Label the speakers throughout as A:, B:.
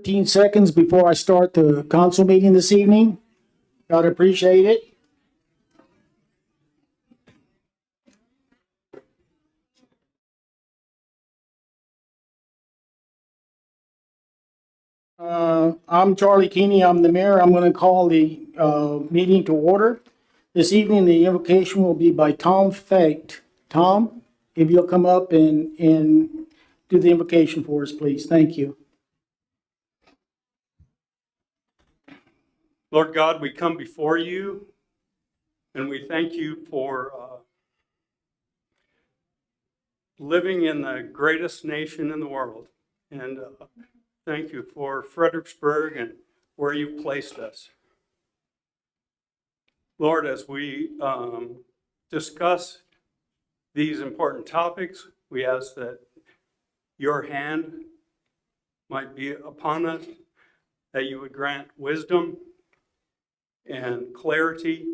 A: 15 seconds before I start the council meeting this evening. I'd appreciate it. I'm Charlie Keeney. I'm the mayor. I'm going to call the meeting to order. This evening, the invocation will be by Tom Fate. Tom, if you'll come up and do the invocation for us, please. Thank you.
B: Lord God, we come before you and we thank you for living in the greatest nation in the world. And thank you for Fredericksburg and where you placed us. Lord, as we discuss these important topics, we ask that your hand might be upon us, that you would grant wisdom and clarity,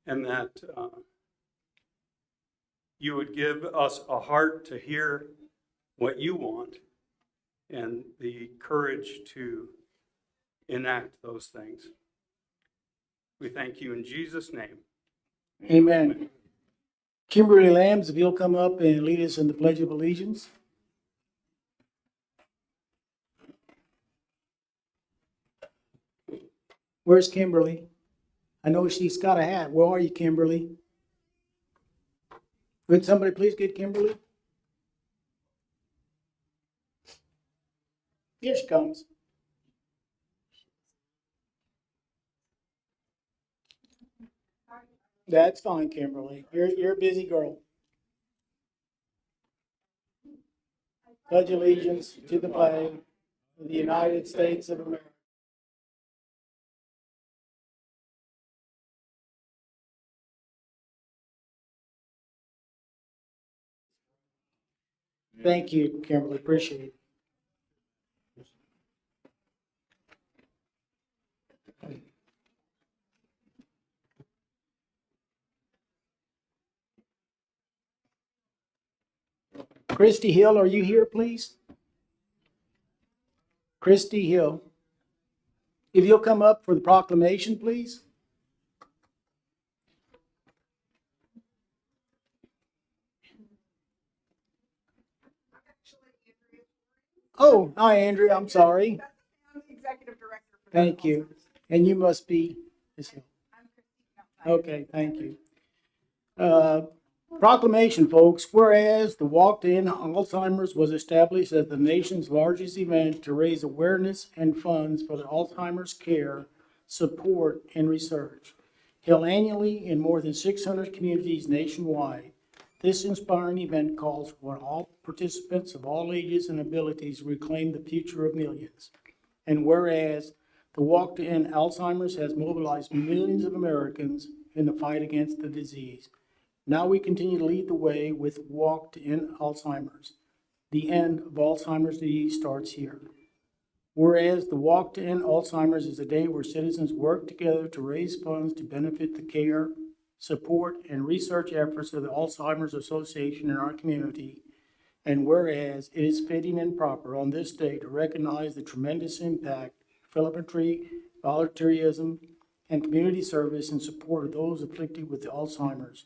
B: and that you would give us a heart to hear what you want and the courage to enact those things. We thank you in Jesus' name.
A: Amen. Kimberly Lambs, if you'll come up and lead us in the Pledge of Allegiance. Where's Kimberly? I know she's got a hat. Where are you, Kimberly? Would somebody please get Kimberly? Here she comes. That's fine, Kimberly. You're a busy girl. Pledge allegiance to the flag of the United States of America. Thank you, Kimberly. Appreciate it. Christy Hill, are you here, please? Christy Hill. If you'll come up for the proclamation, please. Oh, hi, Andrea. I'm sorry.
C: I'm the executive director.
A: Thank you. And you must be Ms. Hill. Okay, thank you. Proclamation, folks. Whereas the Walk to End Alzheimer's was established as the nation's largest event to raise awareness and funds for the Alzheimer's care, support, and research. Held annually in more than 600 communities nationwide, this inspiring event calls for all participants of all ages and abilities to reclaim the future of millions. And whereas the Walk to End Alzheimer's has mobilized millions of Americans in the fight against the disease. Now we continue to lead the way with Walk to End Alzheimer's. The end of Alzheimer's disease starts here. Whereas the Walk to End Alzheimer's is a day where citizens work together to raise funds to benefit the care, support, and research efforts of the Alzheimer's Association in our community. And whereas it is fitting and proper on this day to recognize the tremendous impact philanthropy, volunteerism, and community service in support of those afflicted with Alzheimer's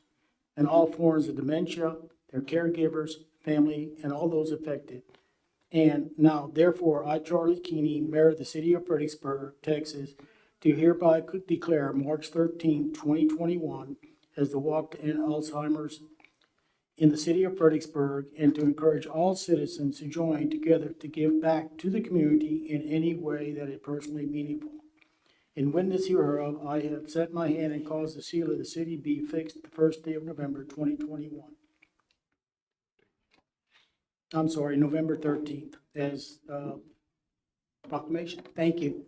A: and all forms of dementia, their caregivers, family, and all those affected. And now, therefore, I, Charlie Keeney, Mayor of the City of Fredericksburg, Texas, do hereby declare March 13, 2021 as the Walk to End Alzheimer's in the City of Fredericksburg, and to encourage all citizens to join together to give back to the community in any way that is personally meaningful. In witness hereof, I have set my hand and caused the seal of the city be fixed the first day of November 2021. I'm sorry, November 13th as proclamation. Thank you.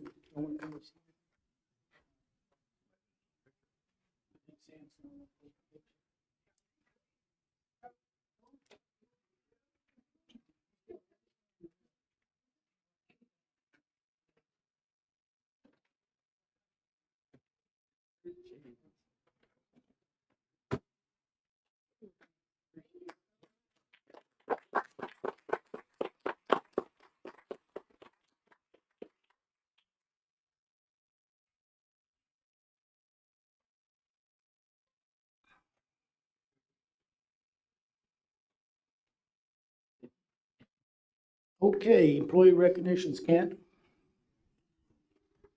A: Okay, employee recognitions, Kent.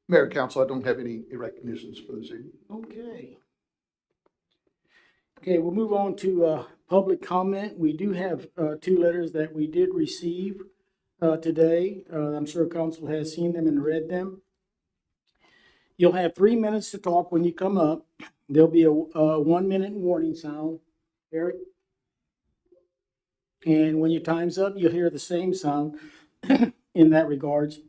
D: Mayor, Council, I don't have any recognitions for this evening.
A: Okay. Okay, we'll move on to public comment. We do have two letters that we did receive today. I'm sure council has seen them and read them. You'll have 3 minutes to talk when you come up. There'll be a 1 minute warning sound. Eric? And when your time's up, you'll hear the same sound in that regards.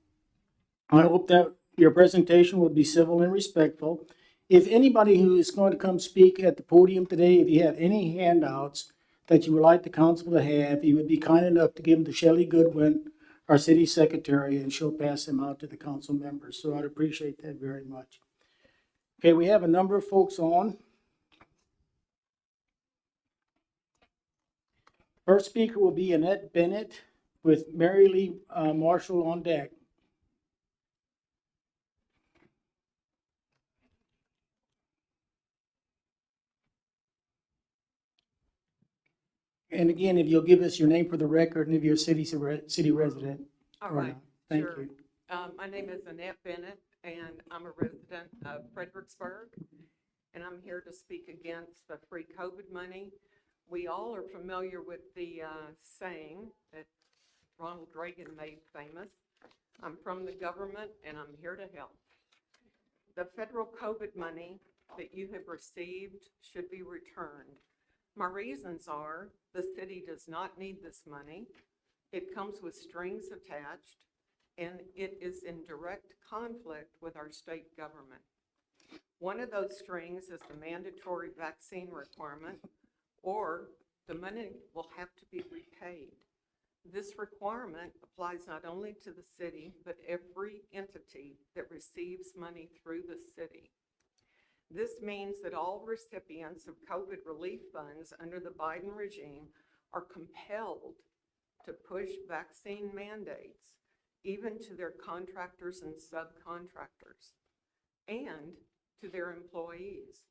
A: I hope that your presentation will be civil and respectful. If anybody who is going to come speak at the podium today, if you have any handouts that you would like the council to have, you would be kind enough to give them to Shelley Goodwin, our city secretary, and she'll pass them out to the council members. So I'd appreciate that very much. Okay, we have a number of folks on. First speaker will be Annette Bennett with Mary Lee Marshall on deck. And again, if you'll give us your name for the record and if you're a city resident.
E: All
A: or
E: right,
A: not. Thank
E: sure.
A: you.
E: My name is Annette Bennett, and I'm a resident of Fredericksburg, and I'm here to speak against the free COVID money. We all are familiar with the saying that Ronald Reagan made famous, "I'm from the government and I'm here to help." The federal COVID money that you have received should be returned. My reasons are the city does not need this money. It comes with strings attached, and it is in direct conflict with our state government. One of those strings is the mandatory vaccine requirement, or the money will have to be repaid. This requirement applies not only to the city, but every entity that receives money through the city. This means that all recipients of COVID relief funds under the Biden regime are compelled to push vaccine mandates, even to their contractors and subcontractors, and to their employees.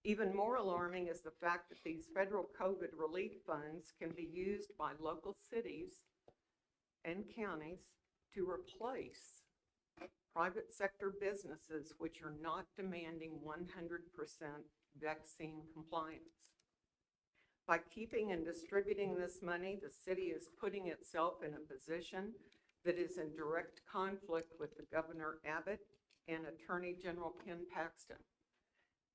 E: Even more alarming is the fact that these federal COVID relief funds can be used by local cities and counties to replace private sector businesses which are not demanding 100% vaccine compliance. By keeping and distributing this money, the city is putting itself in a position that is in direct conflict with the Governor Abbott and Attorney General Ken Paxton.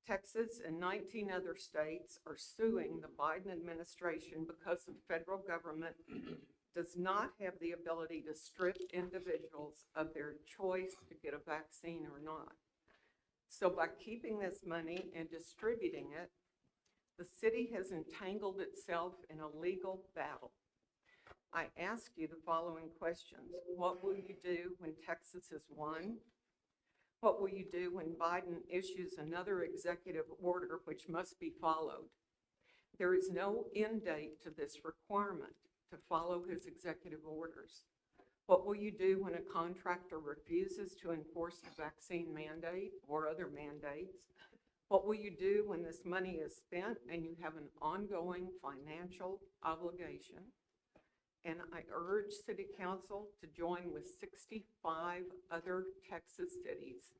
E: Texas and 19 other states are suing the Biden administration because the federal government does not have the ability to strip individuals of their choice to get a vaccine or not. So by keeping this money and distributing it, the city has entangled itself in a legal battle. I ask you the following questions. What will you do when Texas has won? What will you do when Biden issues another executive order which must be followed? There is no end date to this requirement to follow his executive orders. What will you do when a contractor refuses to enforce the vaccine mandate or other mandates? What will you do when this money is spent and you have an ongoing financial obligation? And I urge City Council to join with 65 other Texas cities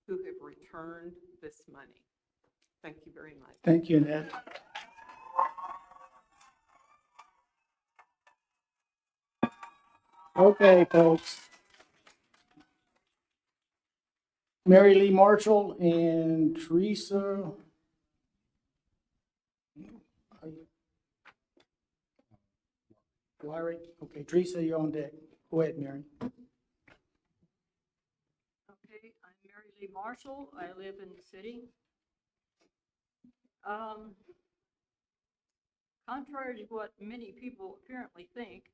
E: who have returned this money. Thank you very much.
A: Thank you, Annette. Okay, folks. Mary Lee Marshall and Teresa. Larry. Okay, Teresa, you're on deck. Go ahead, Mary.
F: Okay, I'm Mary Lee Marshall. I live in the city. Contrary to what many people apparently think,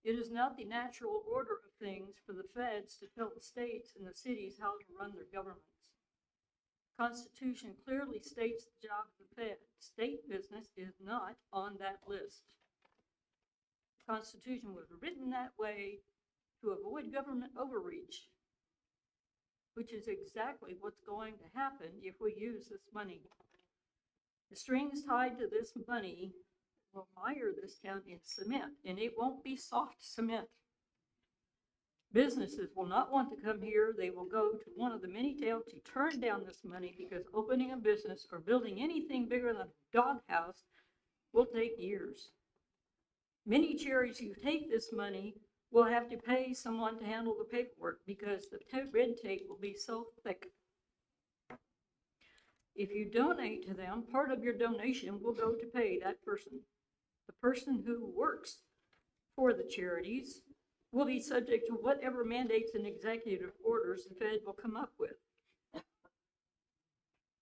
F: it is not the natural order of things for the feds to tell the states and the cities how to run their governments. Constitution clearly states the job of the Fed. State business is not on that list. The Constitution was written that way to avoid government overreach, which is exactly what's going to happen if we use this money. The strings tied to this money will mire this town in cement, and it won't be soft cement. Businesses will not want to come here. They will go to one of the many towns to turn down this money because opening a business or building anything bigger than a doghouse will take years. Many charities who take this money will have to pay someone to handle the paperwork because the red tape will be so thick. If you donate to them, part of your donation will go to pay that person. The person who works for the charities will be subject to whatever mandates and executive orders the Fed will come up with.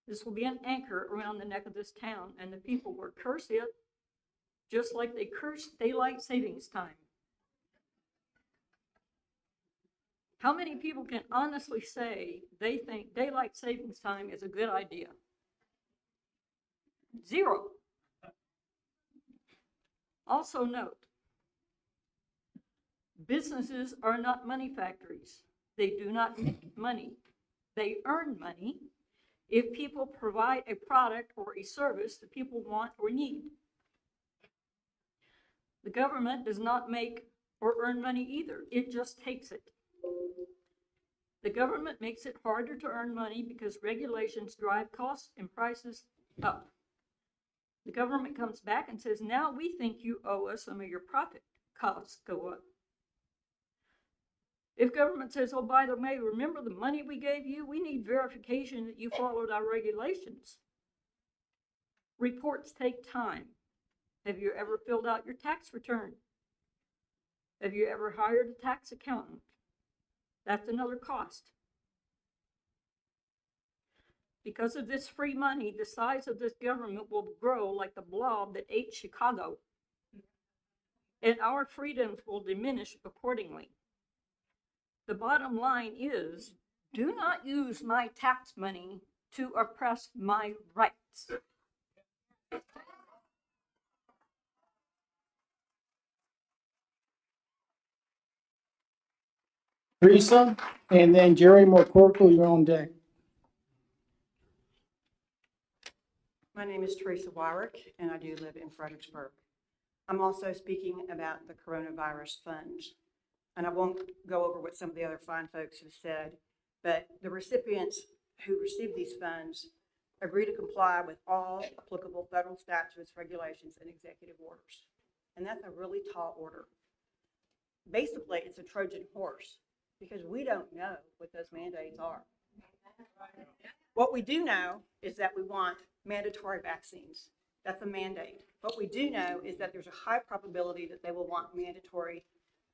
F: This will be an anchor around the neck of this town, and the people will curse it just like they curse daylight savings time. How many people can honestly say they think daylight savings time is a good idea? Zero. Also note, businesses are not money factories. They do not make money. They earn money if people provide a product or a service that people want or need. The government does not make or earn money either. It just takes it. The government makes it harder to earn money because regulations drive costs and prices up. The government comes back and says, now we think you owe us some of your profit. Costs go up. If government says, oh, by the way, remember the money we gave you? We need verification that you followed our regulations. Reports take time. Have you ever filled out your tax return? Have you ever hired a tax accountant? That's another cost. Because of this free money, the size of this government will grow like the blob that ate Chicago. And our freedoms will diminish accordingly. The bottom line is, do not use my tax money to oppress my rights.
A: Teresa, and then Jerry McCorkle, you're on deck.
C: My name is Teresa Wyrick, and I do live in Fredericksburg. I'm also speaking about the coronavirus funds. And I won't go over what some of the other fine folks have said, but the recipients who receive these funds agree to comply with all applicable federal statutes, regulations, and executive orders. And that's a really tall order. Basically, it's a Trojan horse because we don't know what those mandates are. What we do know is that we want mandatory vaccines. That's a mandate. What we do know is that there's a high probability that they will want mandatory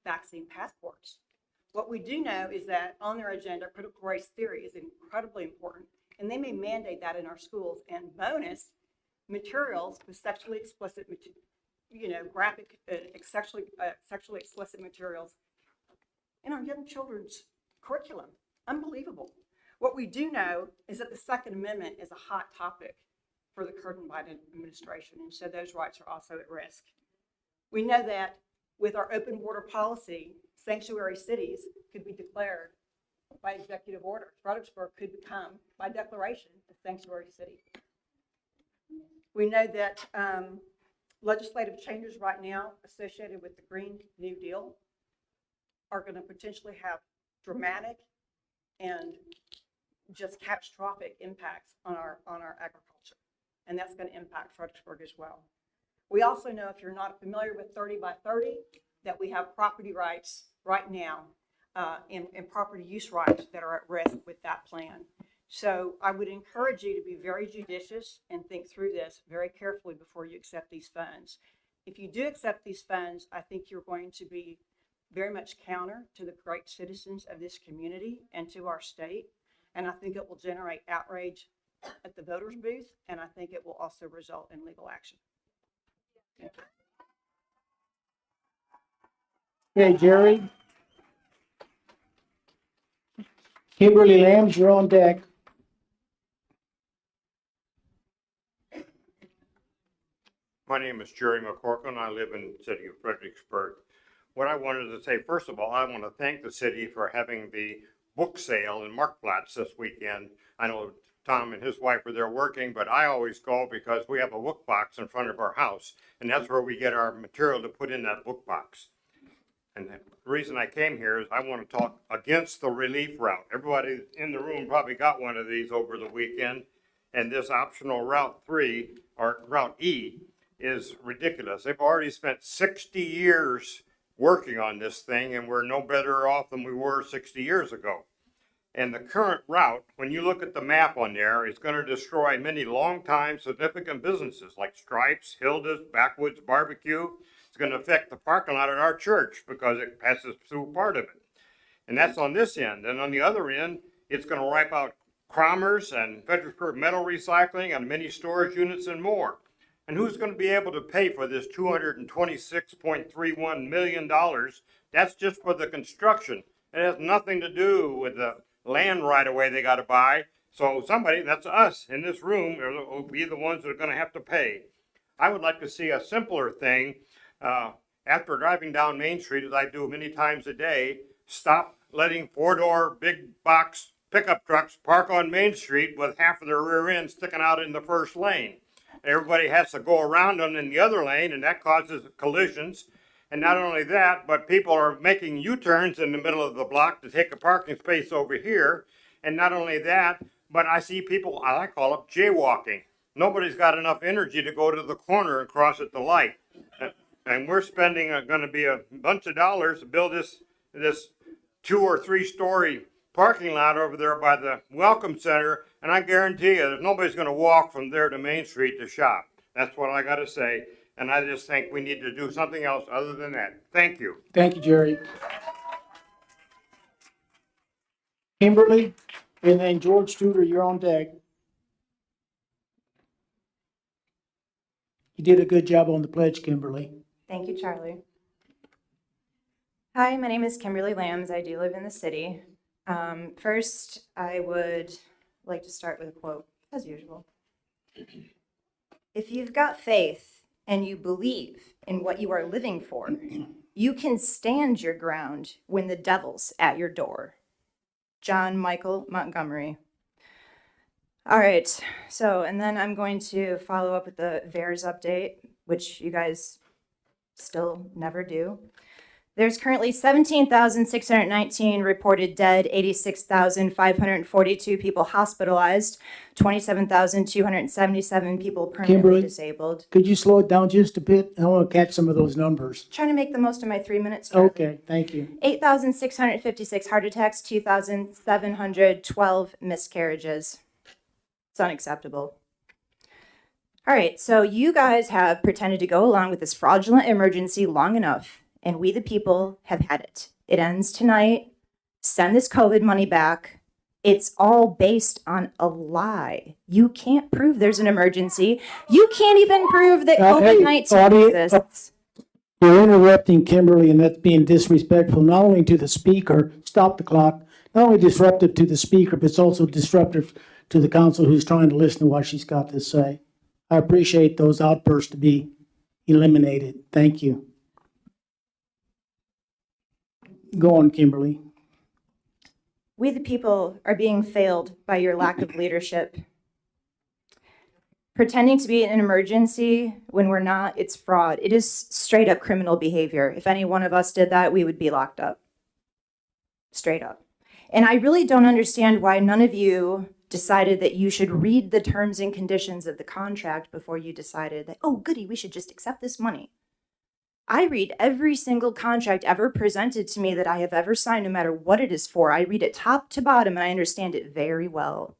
C: vaccine passports. What we do know is that on their agenda, critical race theory is incredibly important, and they may mandate that in our schools. And bonus, materials with sexually explicit, graphic, sexually explicit materials in our young children's curriculum. Unbelievable. What we do know is that the Second Amendment is a hot topic for the current Biden administration, and so those rights are also at risk. We know that with our open border policy, sanctuary cities could be declared by executive order. Fredericksburg could become, by declaration, a sanctuary city. We know that legislative changes right now associated with the Green New Deal are going to potentially have dramatic and just catastrophic impacts on our agriculture. And that's going to impact Fredericksburg as well. We also know, if you're not familiar with 30 by 30, that we have property rights right now and property use rights that are at risk with that plan. So I would encourage you to be very judicious and think through this very carefully before you accept these funds. If you do accept these funds, I think you're going to be very much counter to the great citizens of this community and to our state. And I think it will generate outrage at the voters' booth, and I think it will also result in legal action.
A: Okay, Jerry. Kimberly Lambs, you're on deck.
G: My name is Jerry McCorkle, and I live in the city of Fredericksburg. What I wanted to say, first of all, I want to thank the city for having the book sale in Marktplatz this weekend. I know Tom and his wife are there working, but I always go because we have a book box in front of our house, and that's where we get our material to put in that book box. And the reason I came here is I want to talk against the relief route. Everybody in the room probably got one of these over the weekend. And this optional Route 3, or Route E, is ridiculous. They've already spent 60 years working on this thing, and we're no better off than we were 60 years ago. And the current route, when you look at the map on there, is going to destroy many long-time significant businesses like Stripes, Hilda's, Backwoods Barbecue. It's going to affect the parking lot at our church because it passes through part of it. And that's on this end. And on the other end, it's going to wipe out Cromers and Fredericksburg Metal Recycling and many storage units and more. And who's going to be able to pay for this $226.31 million? That's just for the construction. It has nothing to do with the land right away they got to buy. So somebody, that's us in this room, will be the ones that are going to have to pay. I would like to see a simpler thing. After driving down Main Street, as I do many times a day, stop letting four-door big box pickup trucks park on Main Street with half of their rear end sticking out in the first lane. Everybody has to go around them in the other lane, and that causes collisions. And not only that, but people are making U-turns in the middle of the block to take a parking space over here. And not only that, but I see people, I call it jaywalking. Nobody's got enough energy to go to the corner and cross at the light. And we're spending going to be a bunch of dollars to build this 2 or 3 story parking lot over there by the Welcome Center. And I guarantee you that nobody's going to walk from there to Main Street to shop. That's what I got to say. And I just think we need to do something else other than that. Thank you.
A: Thank you, Jerry. Kimberly, and then George Tudor, you're on deck. You did a good job on the pledge, Kimberly.
H: Thank you, Charlie. Hi, my name is Kimberly Lambs. I do live in the city. First, I would like to start with a quote, as usual. If you've got faith and you believe in what you are living for, you can stand your ground when the devil's at your door. John Michael Montgomery. All right, so, and then I'm going to follow up with the VAERS update, which you guys still never do. There's currently 17,619 reported dead, 86,542 people hospitalized, 27,277 people permanently
A: Kimberly?
H: disabled.
A: Could you slow it down just a bit? I want to catch some of those numbers.
H: Trying to make the most of my 3 minutes. Charlie.
A: Okay, thank you.
H: 8,656 heart attacks, 2,712 miscarriages. It's unacceptable. All right, so you guys have pretended to go along with this fraudulent emergency long enough, and we the people have had it. It ends tonight. Send this COVID money back. It's all based on a lie. You can't prove there's an emergency. You can't even prove that COVID-19 exists.
A: You're interrupting Kimberly, and that's being disrespectful not only to the speaker, stop the clock, not only disruptive to the speaker, but it's also disruptive to the council who's trying to listen to what she's got to say. I appreciate those outbursts to be eliminated. Thank you. Go on, Kimberly.
H: We the people are being failed by your lack of leadership. Pretending to be an emergency when we're not, it's fraud. It is straight up criminal behavior. If any one of us did that, we would be locked up. Straight up. And I really don't understand why none of you decided that you should read the terms and conditions of the contract before you decided that, oh, goody, we should just accept this money. I read every single contract ever presented to me that I have ever signed, no matter what it is for. I read it top to bottom, and I understand it very well.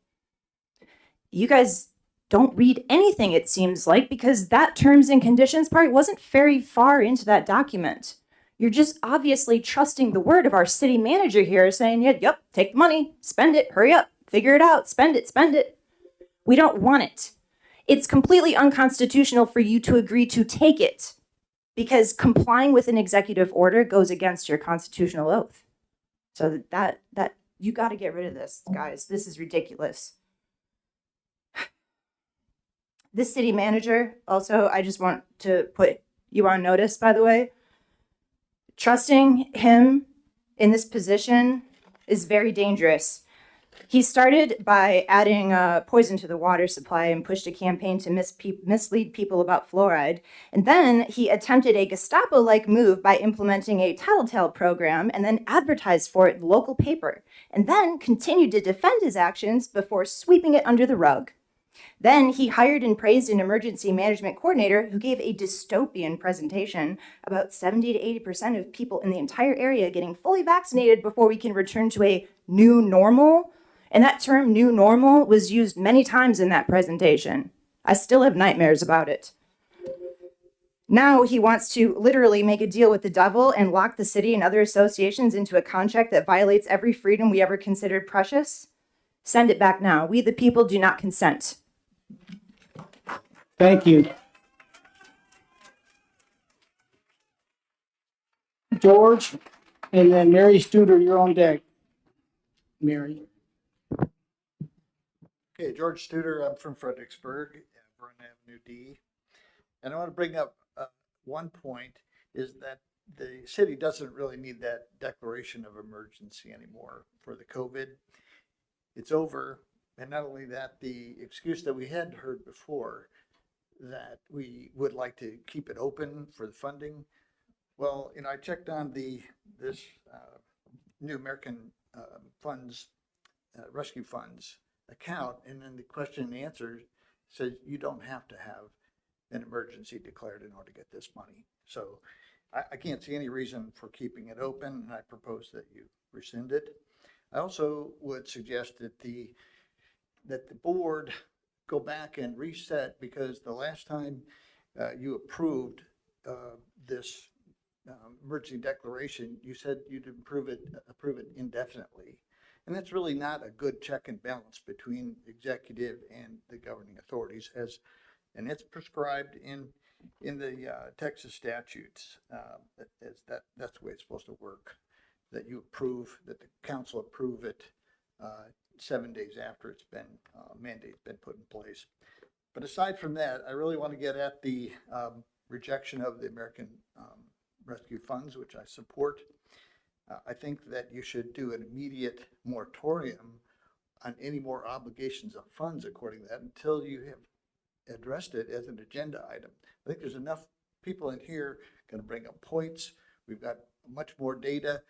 H: You guys don't read anything, it seems like, because that terms and conditions part wasn't very far into that document. You're just obviously trusting the word of our city manager here, saying, yep, take the money, spend it, hurry up, figure it out, spend it, spend it. We don't want it. It's completely unconstitutional for you to agree to take it, because complying with an executive order goes against your constitutional oath. So that you got to get rid of this, guys. This is ridiculous. This city manager, also, I just want to put you on notice, by the way. Trusting him in this position is very dangerous. He started by adding poison to the water supply and pushed a campaign to mislead people about fluoride. And then he attempted a Gestapo-like move by implementing a tattletale program and then advertised for it in the local paper, and then continued to defend his actions before sweeping it under the rug. Then he hired and praised an emergency management coordinator who gave a dystopian presentation about 70 to 80% of people in the entire area getting fully vaccinated before we can return to a new normal. And that term, new normal, was used many times in that presentation. I still have nightmares about it. Now he wants to literally make a deal with the devil and lock the city and other associations into a contract that violates every freedom we ever considered precious. Send it back now. We, the people, do not consent.
A: Thank you. George, and then Mary Studer, you're on deck. Mary.
D: Okay, George Studer, I'm from Fredericksburg, Vernon Avenue D. And I want to bring up one point is that the city doesn't really need that declaration of emergency anymore for the COVID. It's over. And not only that, the excuse that we had heard before that we would like to keep it open for the funding. Well, I checked on this New American Funds, Rescue Funds account, and then the question and answer says you don't have to have an emergency declared in order to get this money. So I can't see any reason for keeping it open, and I propose that you rescind it. I also would suggest that the board go back and reset, because the last time you approved this emergency declaration, you said you'd approve it indefinitely. And that's really not a good check and balance between executive and the governing authorities, and it's prescribed in the Texas statutes. That's the way it's supposed to work. That you approve, that the council approve it 7 days after it's been mandate's been put in place. But aside from that, I really want to get at the rejection of the American Rescue Funds, which I support. I think that you should do an immediate moratorium on any more obligations of funds according to that until you have addressed it as an agenda item. I think there's enough people in here going to bring up points. We've got much more data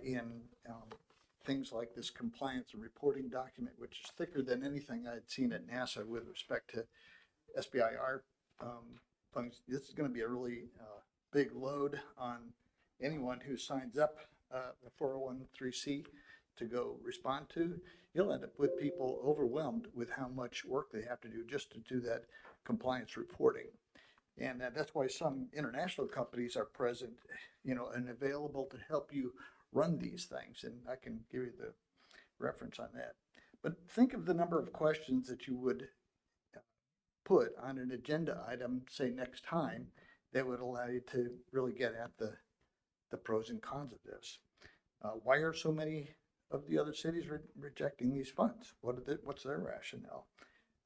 D: in things like this compliance and reporting document, which is thicker than anything I'd seen at NASA with respect to SBIR funds. This is going to be a really big load on anyone who signs up a 401(c) to go respond to. You'll end up with people overwhelmed with how much work they have to do just to do that compliance reporting. And that's why some international companies are present, and available to help you run these things. And I can give you the reference on that. But think of the number of questions that you would put on an agenda item, say next time, that would allow you to really get at the pros and cons of this. Why are so many of the other cities rejecting these funds? What's their rationale?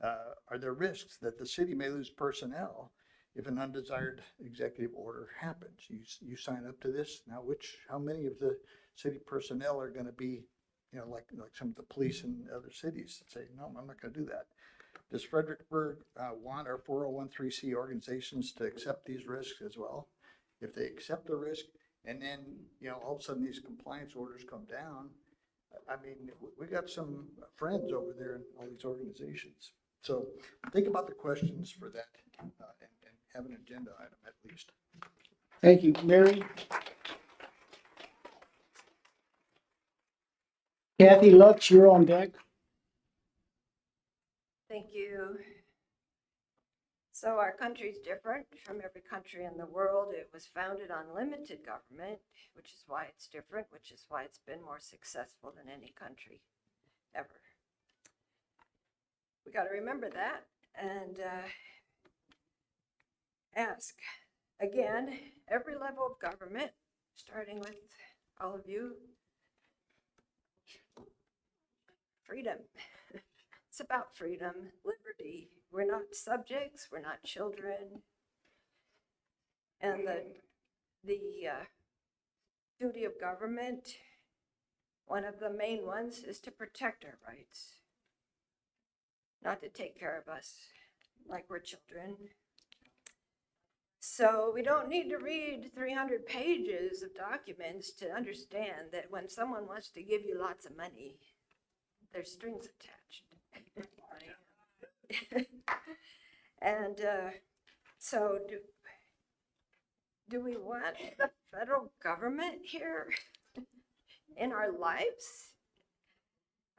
D: Are there risks that the city may lose personnel if an undesired executive order happens? You sign up to this now. How many of the city personnel are going to be, like some of the police in other cities say, no, I'm not going to do that. Does Fredericksburg want our 401(c) organizations to accept these risks as well? If they accept the risk, and then all of a sudden these compliance orders come down, I mean, we got some friends over there in all these organizations. So think about the questions for that, and have an agenda item at least.
A: Thank you, Mary. Kathy Lux, you're on deck.
I: Thank you. So our country's different from every country in the world. It was founded on limited government, which is why it's different, which is why it's been more successful than any country ever. We got to remember that and ask, again, every level of government, starting with all of you, freedom. It's about freedom, liberty. We're not subjects, we're not children. And the duty of government, One of the main ones is to protect our rights, not to take care of us like we're children. So we don't need to read 300 pages of documents to understand that when someone wants to give you lots of money, there's strings attached. And so do we want the federal government here in our lives?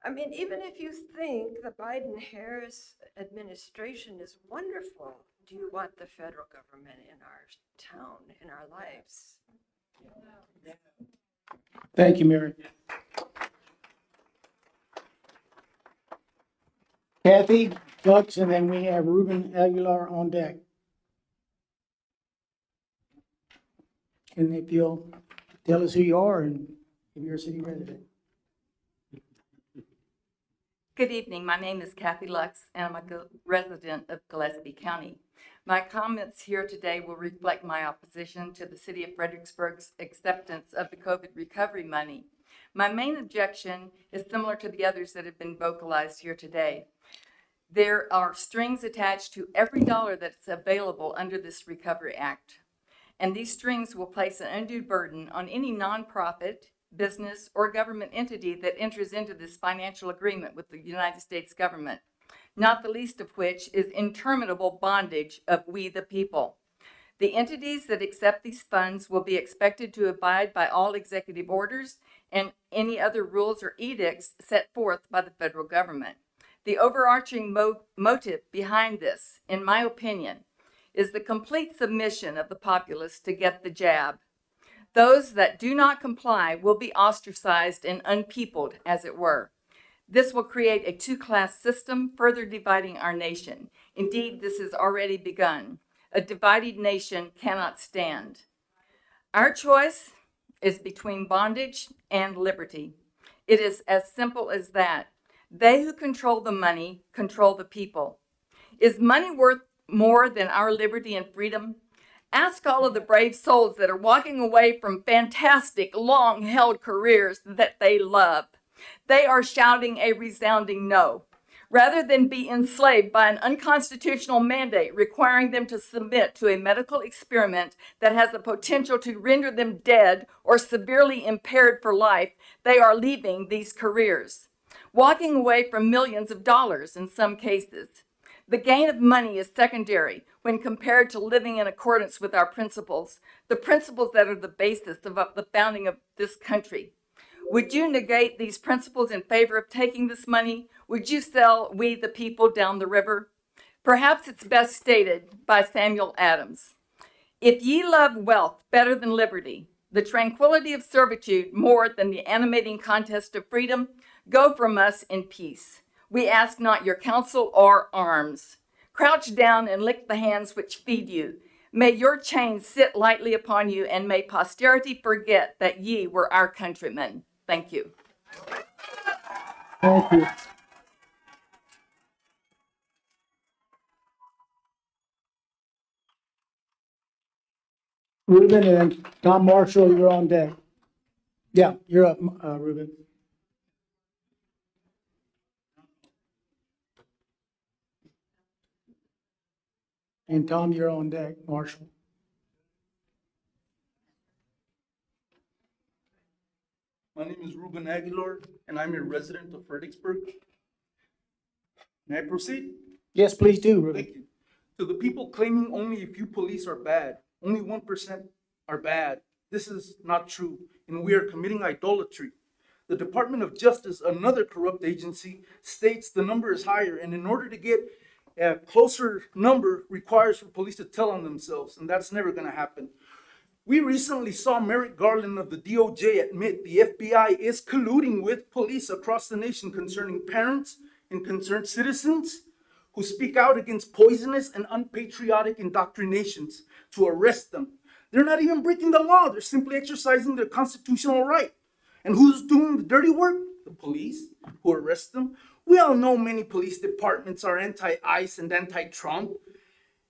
I: I mean, even if you think the Biden-Harris administration is wonderful, do you want the federal government in our town, in our lives?
A: Thank you, Mary. Kathy Lux, and then we have Ruben Aguilar on deck. And if you'll tell us who you are and if you're a city resident.
J: Good evening. My name is Kathy Lux, and I'm a resident of Gillespie County. My comments here today will reflect my opposition to the City of Fredericksburg's acceptance of the COVID recovery money. My main objection is similar to the others that have been vocalized here today. There are strings attached to every dollar that's available under this Recovery Act, and these strings will place an undue burden on any nonprofit, business, or government entity that enters into this financial agreement with the United States government, not the least of which is interminable bondage of we the people. The entities that accept these funds will be expected to abide by all executive orders and any other rules or edicts set forth by the federal government. The overarching motive behind this, in my opinion, is the complete submission of the populace to get the jab. Those that do not comply will be ostracized and unpeopled, as it were. This will create a two-class system, further dividing our nation. Indeed, this has already begun. A divided nation cannot stand. Our choice is between bondage and liberty. It is as simple as that. They who control the money control the people. Is money worth more than our liberty and freedom? Ask all of the brave souls that are walking away from fantastic, long-held careers that they love. They are shouting a resounding no. Rather than be enslaved by an unconstitutional mandate requiring them to submit to a medical experiment that has the potential to render them dead or severely impaired for life, they are leaving these careers, walking away from millions of dollars in some cases. The gain of money is secondary when compared to living in accordance with our principles, the principles that are the basis of the founding of this country. Would you negate these principles in favor of taking this money? Would you sell we the people down the river? Perhaps it's best stated by Samuel Adams. If ye love wealth better than liberty, the tranquility of servitude more than the animating contest of freedom, go from us in peace. We ask not your counsel or arms. Crouch down and lick the hands which feed you. May your chains sit lightly upon you, and may posterity forget that ye were our countrymen. Thank you.
A: Thank you. Ruben and Tom Marshall, you're on deck. Yeah, you're up, Ruben. And Tom, you're on deck, Marshall.
K: My name is Ruben Aguilar, and I'm a resident of Fredericksburg. May I proceed?
A: Yes, please do, Ruben.
K: Thank you. To the people claiming only a few police are bad, only 1% are bad, this is not true, and we are committing idolatry. The Department of Justice, another corrupt agency, states the number is higher, and in order to get a closer number requires for police to tell on themselves, and that's never going to happen. We recently saw Merrick Garland of the DOJ admit the FBI is colluding with police across the nation concerning parents and concerned citizens who speak out against poisonous and unpatriotic indoctrinations to arrest them. They're not even breaking the law. They're simply exercising their constitutional right. And who's doing the dirty work? The police who arrest them. We all know many police departments are anti-ICE and anti-Trump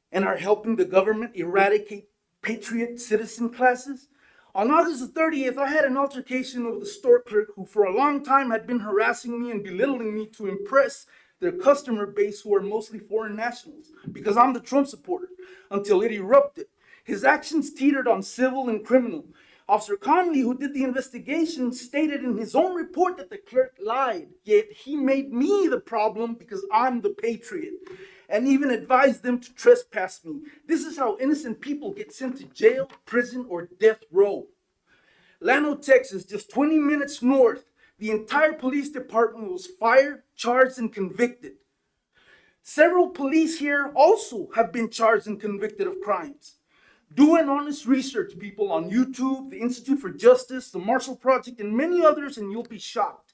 K: and are helping the government eradicate patriot citizen classes. On August the 30th, I had an altercation with a store clerk who for a long time had been harassing me and belittling me to impress their customer base, who are mostly foreign nationals, because I'm the Trump supporter, until it erupted. His actions teetered on civil and criminal. Officer Conley, who did the investigation, stated in his own report that the clerk lied, yet he made me the problem because I'm the patriot, and even advised them to trespass me. This is how innocent people get sent to jail, prison, or death row. Llano, Texas, just 20 minutes north, the entire police department was fired, charged, and convicted. Several police here also have been charged and convicted of crimes. Do an honest research, people, on YouTube, the Institute for Justice, the Marshall Project, and many others, and you'll be shocked.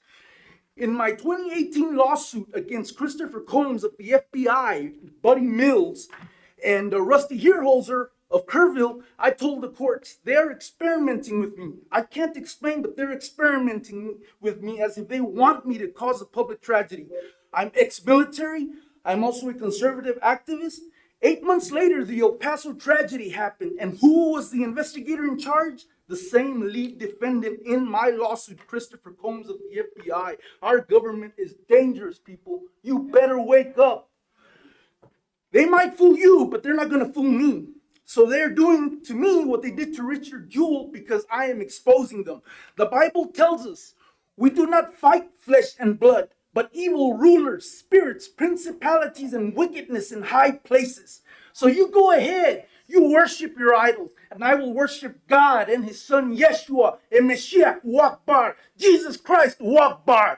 K: In my 2018 lawsuit against Christopher Combs of the FBI, Buddy Mills, and Rusty Heerholzer of Kerrville, I told the courts they're experimenting with me. I can't explain, but they're experimenting with me as if they want me to cause a public tragedy. I'm ex-military. I'm also a conservative activist. 8 months later, the El Paso tragedy happened, and who was the investigator in charge? The same lead defendant in my lawsuit, Christopher Combs of the FBI. Our government is dangerous, people. You better wake up. They might fool you, but they're not going to fool me. So they're doing to me what they did to Richard Jewell because I am exposing them. The Bible tells us we do not fight flesh and blood, but evil rulers, spirits, principalities, and wickedness in high places. So you go ahead, you worship your idols, and I will worship God and his son Yeshua, a Mashiach, Wakbar, Jesus Christ, Wakbar.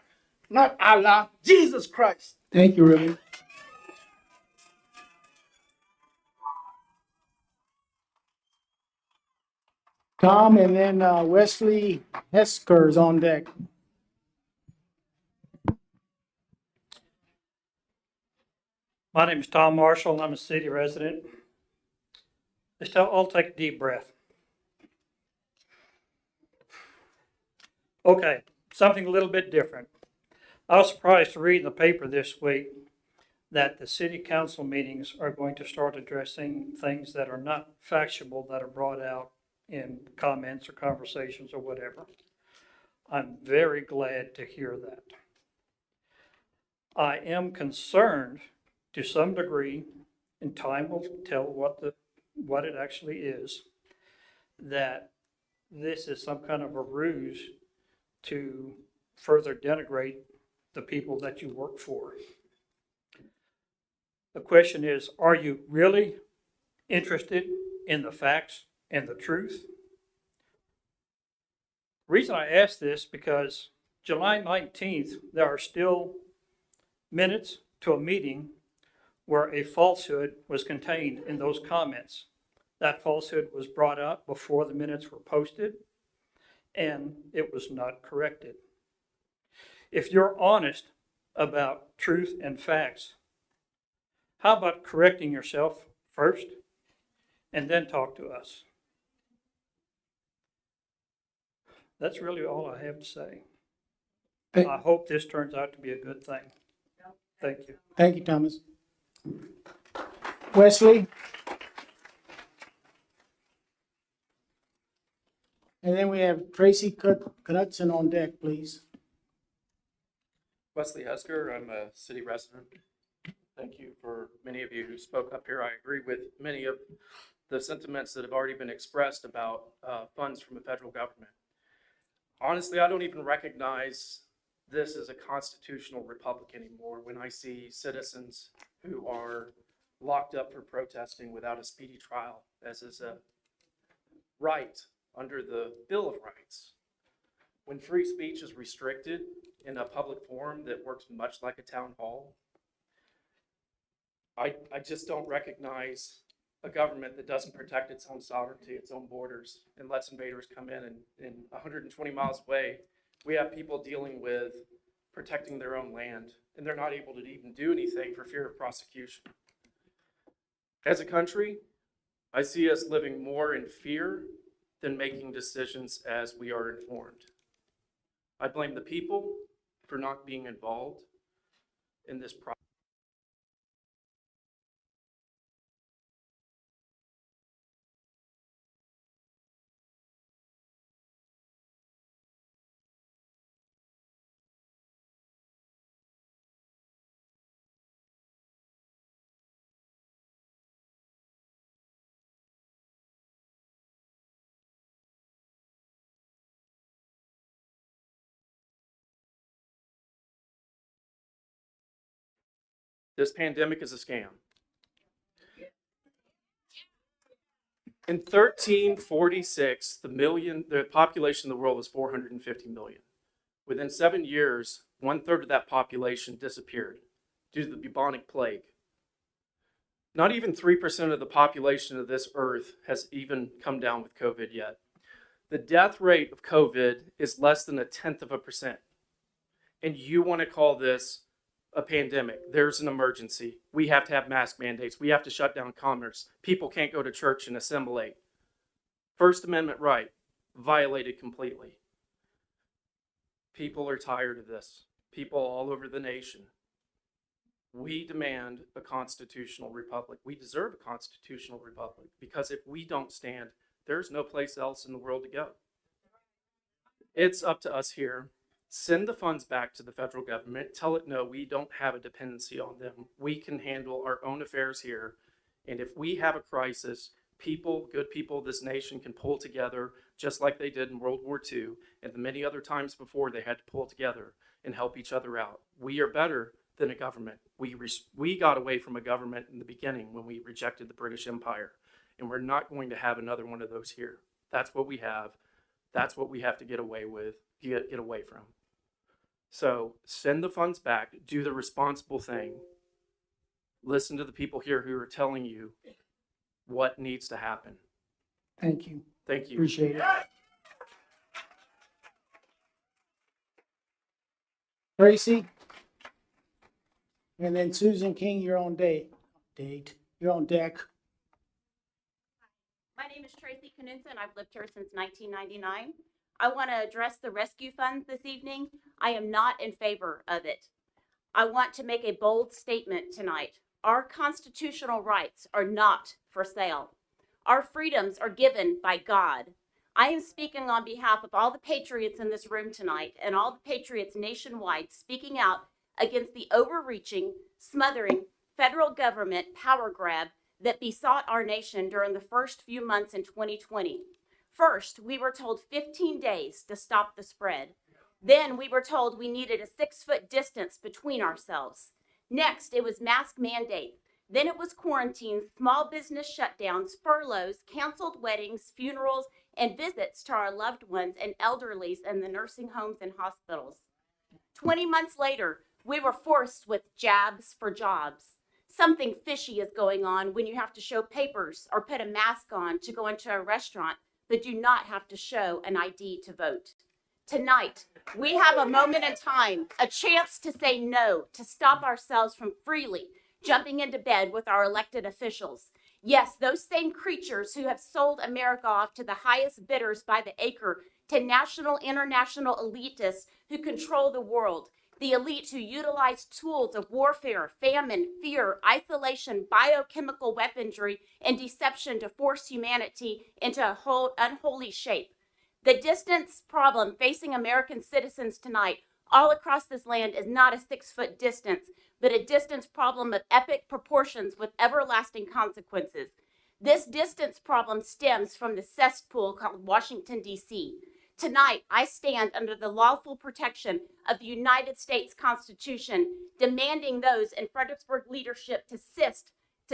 K: Not Allah, Jesus Christ.
A: Thank you, Ruben. Tom, and then Wesley Hesker's on deck.
L: My name is Tom Marshall, and I'm a city resident. Let's all take a deep breath. Okay, something a little bit different. I was surprised to read in the paper this week that the city council meetings are going to start addressing things that are not factual, that are brought out in comments or conversations or whatever. I'm very glad to hear that. I am concerned to some degree, and time will tell what it actually is, that this is some kind of a ruse to further denigrate the people that you work for. The question is, are you really interested in the facts and the truth? The reason I ask this because July 19th, there are still minutes to a meeting where a falsehood was contained in those comments. That falsehood was brought up before the minutes were posted, and it was not corrected. If you're honest about truth and facts, how about correcting yourself first and then talk to us? That's really all I have to say. I hope this turns out to be a good thing. Thank you.
A: Thank you, Thomas. Wesley? And then we have Tracy Knudsen on deck, please.
M: Wesley Husker, I'm a city resident. Thank you for many of you who spoke up here. I agree with many of the sentiments that have already been expressed about funds from the federal government. Honestly, I don't even recognize this as a constitutional republic anymore when I see citizens who are locked up for protesting without a speedy trial, as is a right under the Bill of Rights. When free speech is restricted in a public forum that works much like a town hall, I just don't recognize a government that doesn't protect its own sovereignty, its own borders, and lets invaders come in. And 120 miles away, we have people dealing with protecting their own land, and they're not able to even do anything for fear of prosecution. As a country, I see us living more in fear than making decisions as we are informed. I blame the people for not being involved in this process. This pandemic is a scam. In 1346, the population of the world was 450 million. Within 7 years, 1/3 of that population disappeared due to the bubonic plague. Not even 3% of the population of this earth has even come down with COVID yet. The death rate of COVID is less than 0.1%. And you want to call this a pandemic? There's an emergency. We have to have mask mandates. We have to shut down commerce. People can't go to church and assimilate. First Amendment right, violated completely. People are tired of this. People all over the nation. We demand a constitutional republic. We deserve a constitutional republic, because if we don't stand, there's no place else in the world to go. It's up to us here. Send the funds back to the federal government. Tell it, no, we don't have a dependency on them. We can handle our own affairs here. And if we have a crisis, good people of this nation can pull together just like they did in World War II and the many other times before they had to pull together and help each other out. We are better than a government. We got away from a government in the beginning when we rejected the British Empire, and we're not going to have another one of those here. That's what we have. That's what we have to get away from. So send the funds back, do the responsible thing. Listen to the people here who are telling you what needs to happen.
A: Thank you.
M: Thank you.
A: Appreciate it. Tracy? And then Susan King, you're on you're on deck.
N: My name is Tracy Knudsen. I've lived here since 1999. I want to address the rescue funds this evening. I am not in favor of it. I want to make a bold statement tonight. Our constitutional rights are not for sale. Our freedoms are given by God. I am speaking on behalf of all the patriots in this room tonight and all the patriots nationwide, speaking out against the overreaching, smothering federal government power grab that besought our nation during the first few months in 2020. First, we were told 15 days to stop the spread. Then we were told we needed a 6-foot distance between ourselves. Next, it was mask mandates. Then it was quarantines, small business shutdowns, furloughs, canceled weddings, funerals, and visits to our loved ones and elderlies in the nursing homes and hospitals. 20 months later, we were forced with jabs for jobs. Something fishy is going on when you have to show papers or put a mask on to go into a restaurant, but do not have to show an ID to vote. Tonight, we have a moment in time, a chance to say no, to stop ourselves from freely jumping into bed with our elected officials. Yes, those same creatures who have sold America off to the highest bidders by the acre, to national, international elitists who control the world. The elite who utilize tools of warfare, famine, fear, isolation, biochemical weaponry, and deception to force humanity into a whole unholy shape. The distance problem facing American citizens tonight all across this land is not a 6-foot distance, but a distance problem of epic proportions with everlasting consequences. This distance problem stems from the cesspool called Washington, D.C. Tonight, I stand under the lawful protection of the United States Constitution, demanding those in Fredericksburg leadership to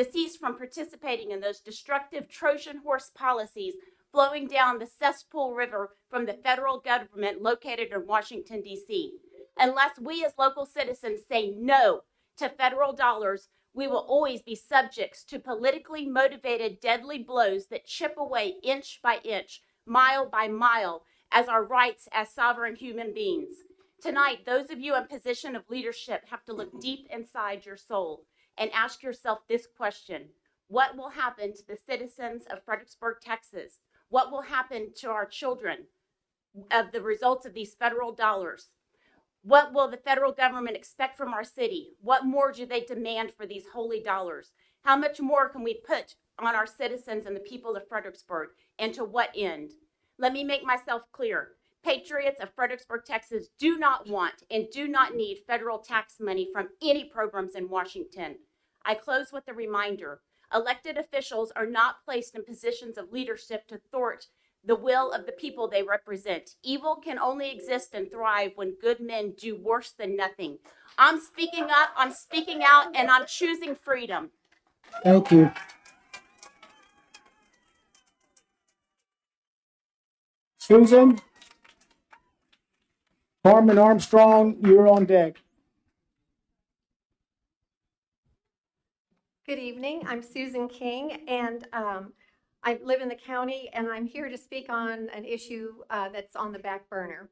N: cease from participating in those destructive Trojan horse policies flowing down the cesspool river from the federal government located in Washington, D.C. Unless we as local citizens say no to federal dollars, we will always be subjects to politically motivated deadly blows that chip away inch by inch, mile by mile, as our rights as sovereign human beings. Tonight, those of you in position of leadership have to look deep inside your soul and ask yourself this question: what will happen to the citizens of Fredericksburg, Texas? What will happen to our children of the results of these federal dollars? What will the federal government expect from our city? What more do they demand for these holy dollars? How much more can we put on our citizens and the people of Fredericksburg, and to what end? Let me make myself clear. Patriots of Fredericksburg, Texas do not want and do not need federal tax money from any programs in Washington. I close with a reminder. Elected officials are not placed in positions of leadership to thwart the will of the people they represent. Evil can only exist and thrive when good men do worse than nothing. I'm speaking up, I'm speaking out, and I'm choosing freedom.
A: Thank you. Susan? Carmen Armstrong, you're on deck.
O: Good evening. I'm Susan King, and I live in the county, and I'm here to speak on an issue that's on the back burner.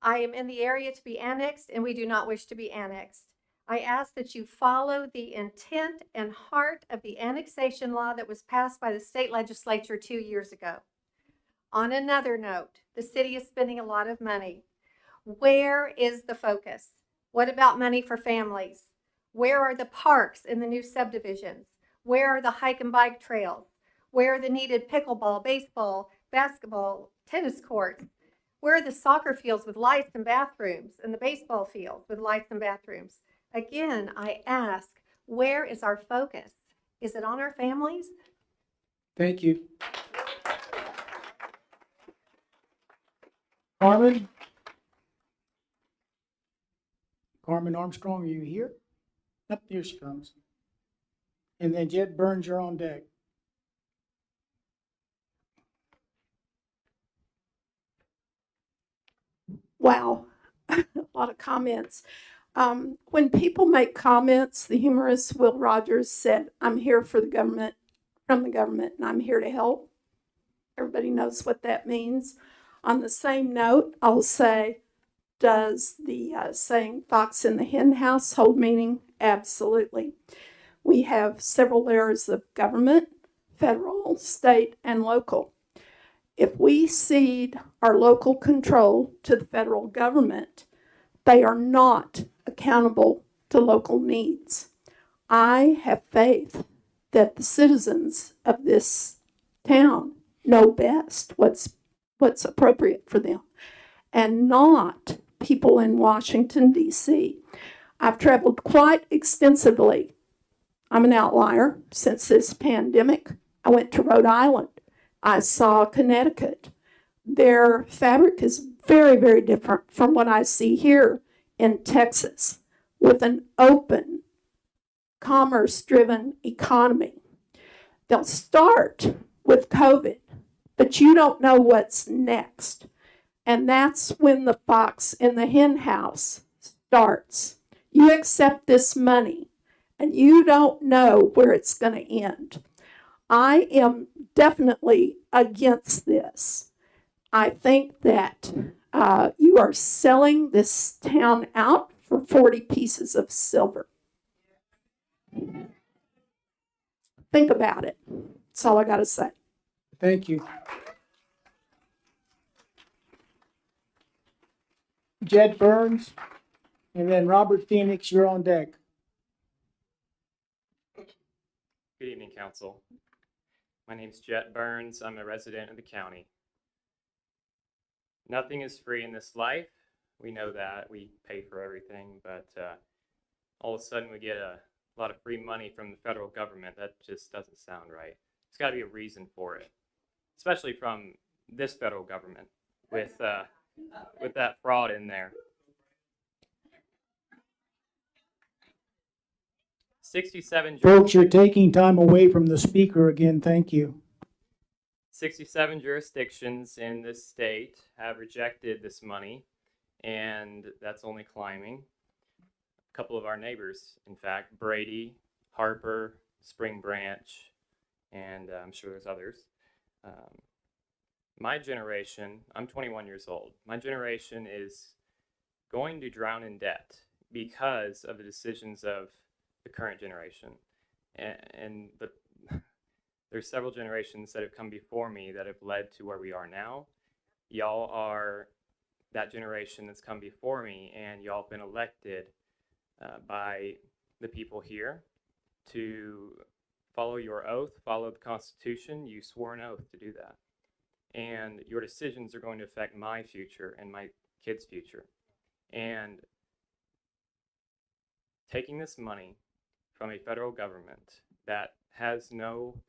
O: I am in the area to be annexed, and we do not wish to be annexed. I ask that you follow the intent and heart of the annexation law that was passed by the state legislature 2 years ago. On another note, the city is spending a lot of money. Where is the focus? What about money for families? Where are the parks in the new subdivisions? Where are the hike and bike trails? Where are the needed pickleball, baseball, basketball, tennis courts? Where are the soccer fields with lights and bathrooms and the baseball fields with lights and bathrooms? Again, I ask, where is our focus? Is it on our families?
A: Thank you. Carmen? Carmen Armstrong, are you here? Up here she comes. And then Jed Burns, you're on deck.
P: Wow, a lot of comments. When people make comments, the humorist Will Rogers said, "I'm here for the government, from the government, and I'm here to help." Everybody knows what that means. On the same note, I'll say, does the saying "fox in the hen house" hold meaning? Absolutely. We have several layers of government, federal, state, and local. If we cede our local control to the federal government, they are not accountable to local needs. I have faith that the citizens of this town know best what's appropriate for them, and not people in Washington, D.C. I've traveled quite extensively. I'm an outlier since this pandemic. I went to Rhode Island. I saw Connecticut. Their fabric is very, very different from what I see here in Texas, with an open, commerce-driven economy. They'll start with COVID, but you don't know what's next. And that's when the fox in the hen house starts. You accept this money, and you don't know where it's going to end. I am definitely against this. I think that you are selling this town out for 40 pieces of silver. Think about it. That's all I got to say.
A: Thank you. Jed Burns, and then Robert Phoenix, you're on deck.
Q: Good evening, Council. My name is Jet Burns. I'm a resident of the county. Nothing is free in this life. We know that. We pay for everything, but all of a sudden we get a lot of free money from the federal government. That just doesn't sound right. There's got to be a reason for it, especially from this federal government with that fraud in there. 67
A: Folks, you're taking time away from the speaker again. Thank you.
Q: 67 jurisdictions in this state have rejected this money, and that's only climbing. A couple of our neighbors, in fact, Brady, Harper, Spring Branch, and I'm sure there's others. My generation, I'm 21 years old. My generation is going to drown in debt because of the decisions of the current generation. There's several generations that have come before me that have led to where we are now. Y'all are that generation that's come before me, and y'all have been elected by the people here to follow your oath, follow the Constitution. You swore an oath to do that. And your decisions are going to affect my future and my kids' future. And taking this money from a federal government that has no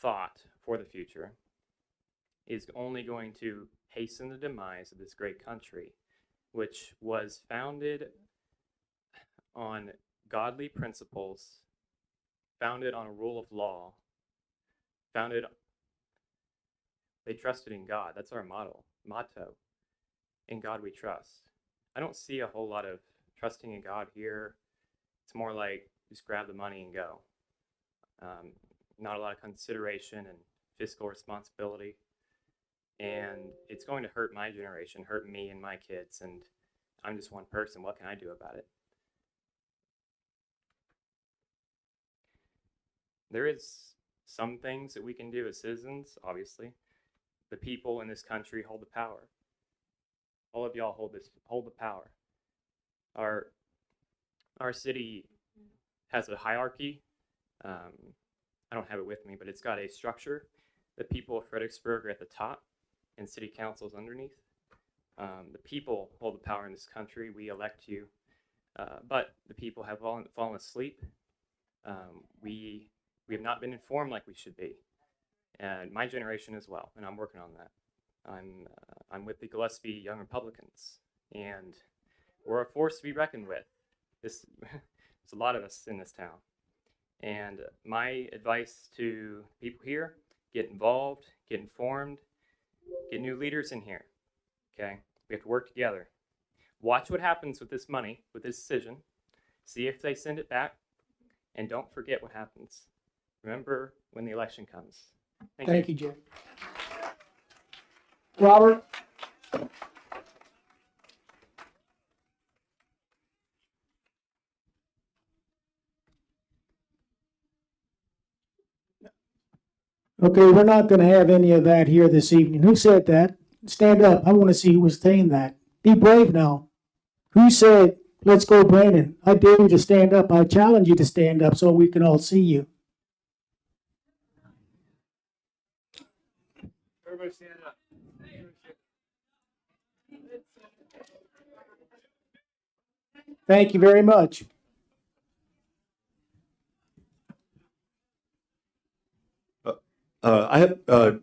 Q: thought for the future is only going to hasten the demise of this great country, which was founded on godly principles, founded on a rule of law, they trusted in God. That's our motto. In God we trust. I don't see a whole lot of trusting in God here. It's more like just grab the money and go. Not a lot of consideration and fiscal responsibility. And it's going to hurt my generation, hurt me and my kids. And I'm just one person. What can I do about it? There is some things that we can do as citizens, obviously. The people in this country hold the power. All of y'all hold the power. Our city has a hierarchy. I don't have it with me, but it's got a structure. The people of Fredericksburg are at the top, and city council's underneath. The people hold the power in this country. We elect you, but the people have fallen asleep. We have not been informed like we should be, and my generation as well. And I'm working on that. I'm with the Gillespie Young Republicans, and we're a force to be reckoned with. There's a lot of us in this town. And my advice to people here, get involved, get informed, get new leaders in here, okay? We have to work together. Watch what happens with this money, with this decision. See if they send it back, and don't forget what happens. Remember when the election comes.
A: Thank you, Jay. Robert? Okay, we're not going to have any of that here this evening. Who said that? Stand up. I want to see who was saying that. Be brave now. Who said, let's go, Brandon? I dare you to stand up. I challenge you to stand up so we can all see you.
B: Everybody stand up.
A: Thank you very much.
R: I have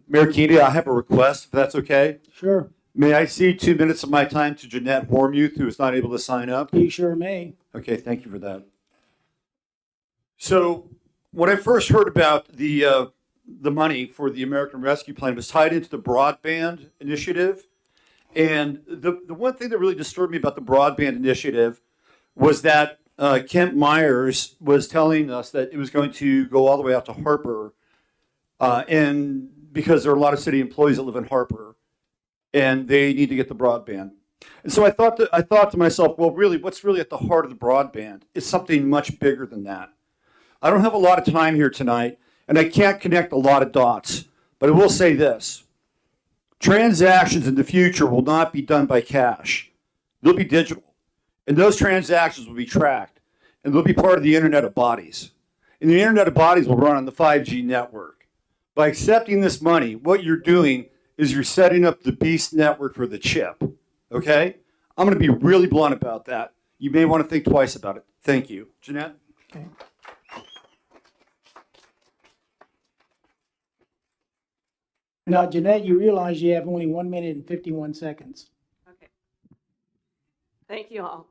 R: Mayor Keeney, I have a request, if that's okay.
A: Sure.
R: May I see 2 minutes of my time to Jeanette Hormuth, who is not able to sign up?
A: You sure may.
R: Okay, thank you for that. So when I first heard about the money for the American Rescue Plan, it was tied into the broadband initiative. And the one thing that really disturbed me about the broadband initiative was that Kent Myers was telling us that it was going to go all the way out to Harper, and because there are a lot of city employees that live in Harper, and they need to get the broadband. And so I thought to myself, well, really, what's really at the heart of the broadband? It's something much bigger than that. I don't have a lot of time here tonight, and I can't connect a lot of dots, but I will say this. Transactions in the future will not be done by cash. They'll be digital. And those transactions will be tracked. And they'll be part of the Internet of Bodies. And the Internet of Bodies will run on the 5G network. By accepting this money, what you're doing is you're setting up the beast network for the chip. Okay? I'm going to be really blunt about that. You may want to think twice about it. Thank you. Jeanette?
A: Okay. Now, Jeanette, you realize you have only 1 minute and 51 seconds.
S: Okay. Thank you all.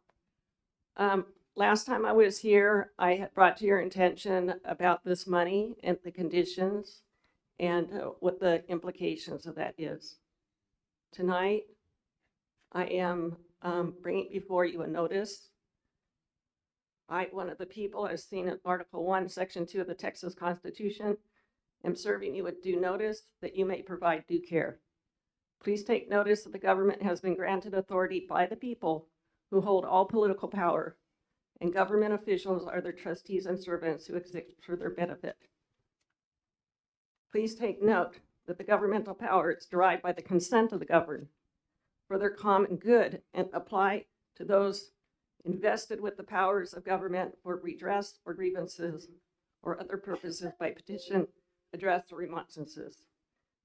S: Last time I was here, I had brought to your attention about this money and the conditions and what the implications of that is. Tonight, I am bringing before you a notice. One of the people, as seen in Article 1, Section 2 of the Texas Constitution, am serving you with due notice that you may provide due care. Please take notice that the government has been granted authority by the people who hold all political power, and government officials are their trustees and servants who exist for their benefit. Please take note that the governmental power is derived by the consent of the governed for their common good and apply to those invested with the powers of government for redress or grievances or other purposes by petition, address, or remonstrances.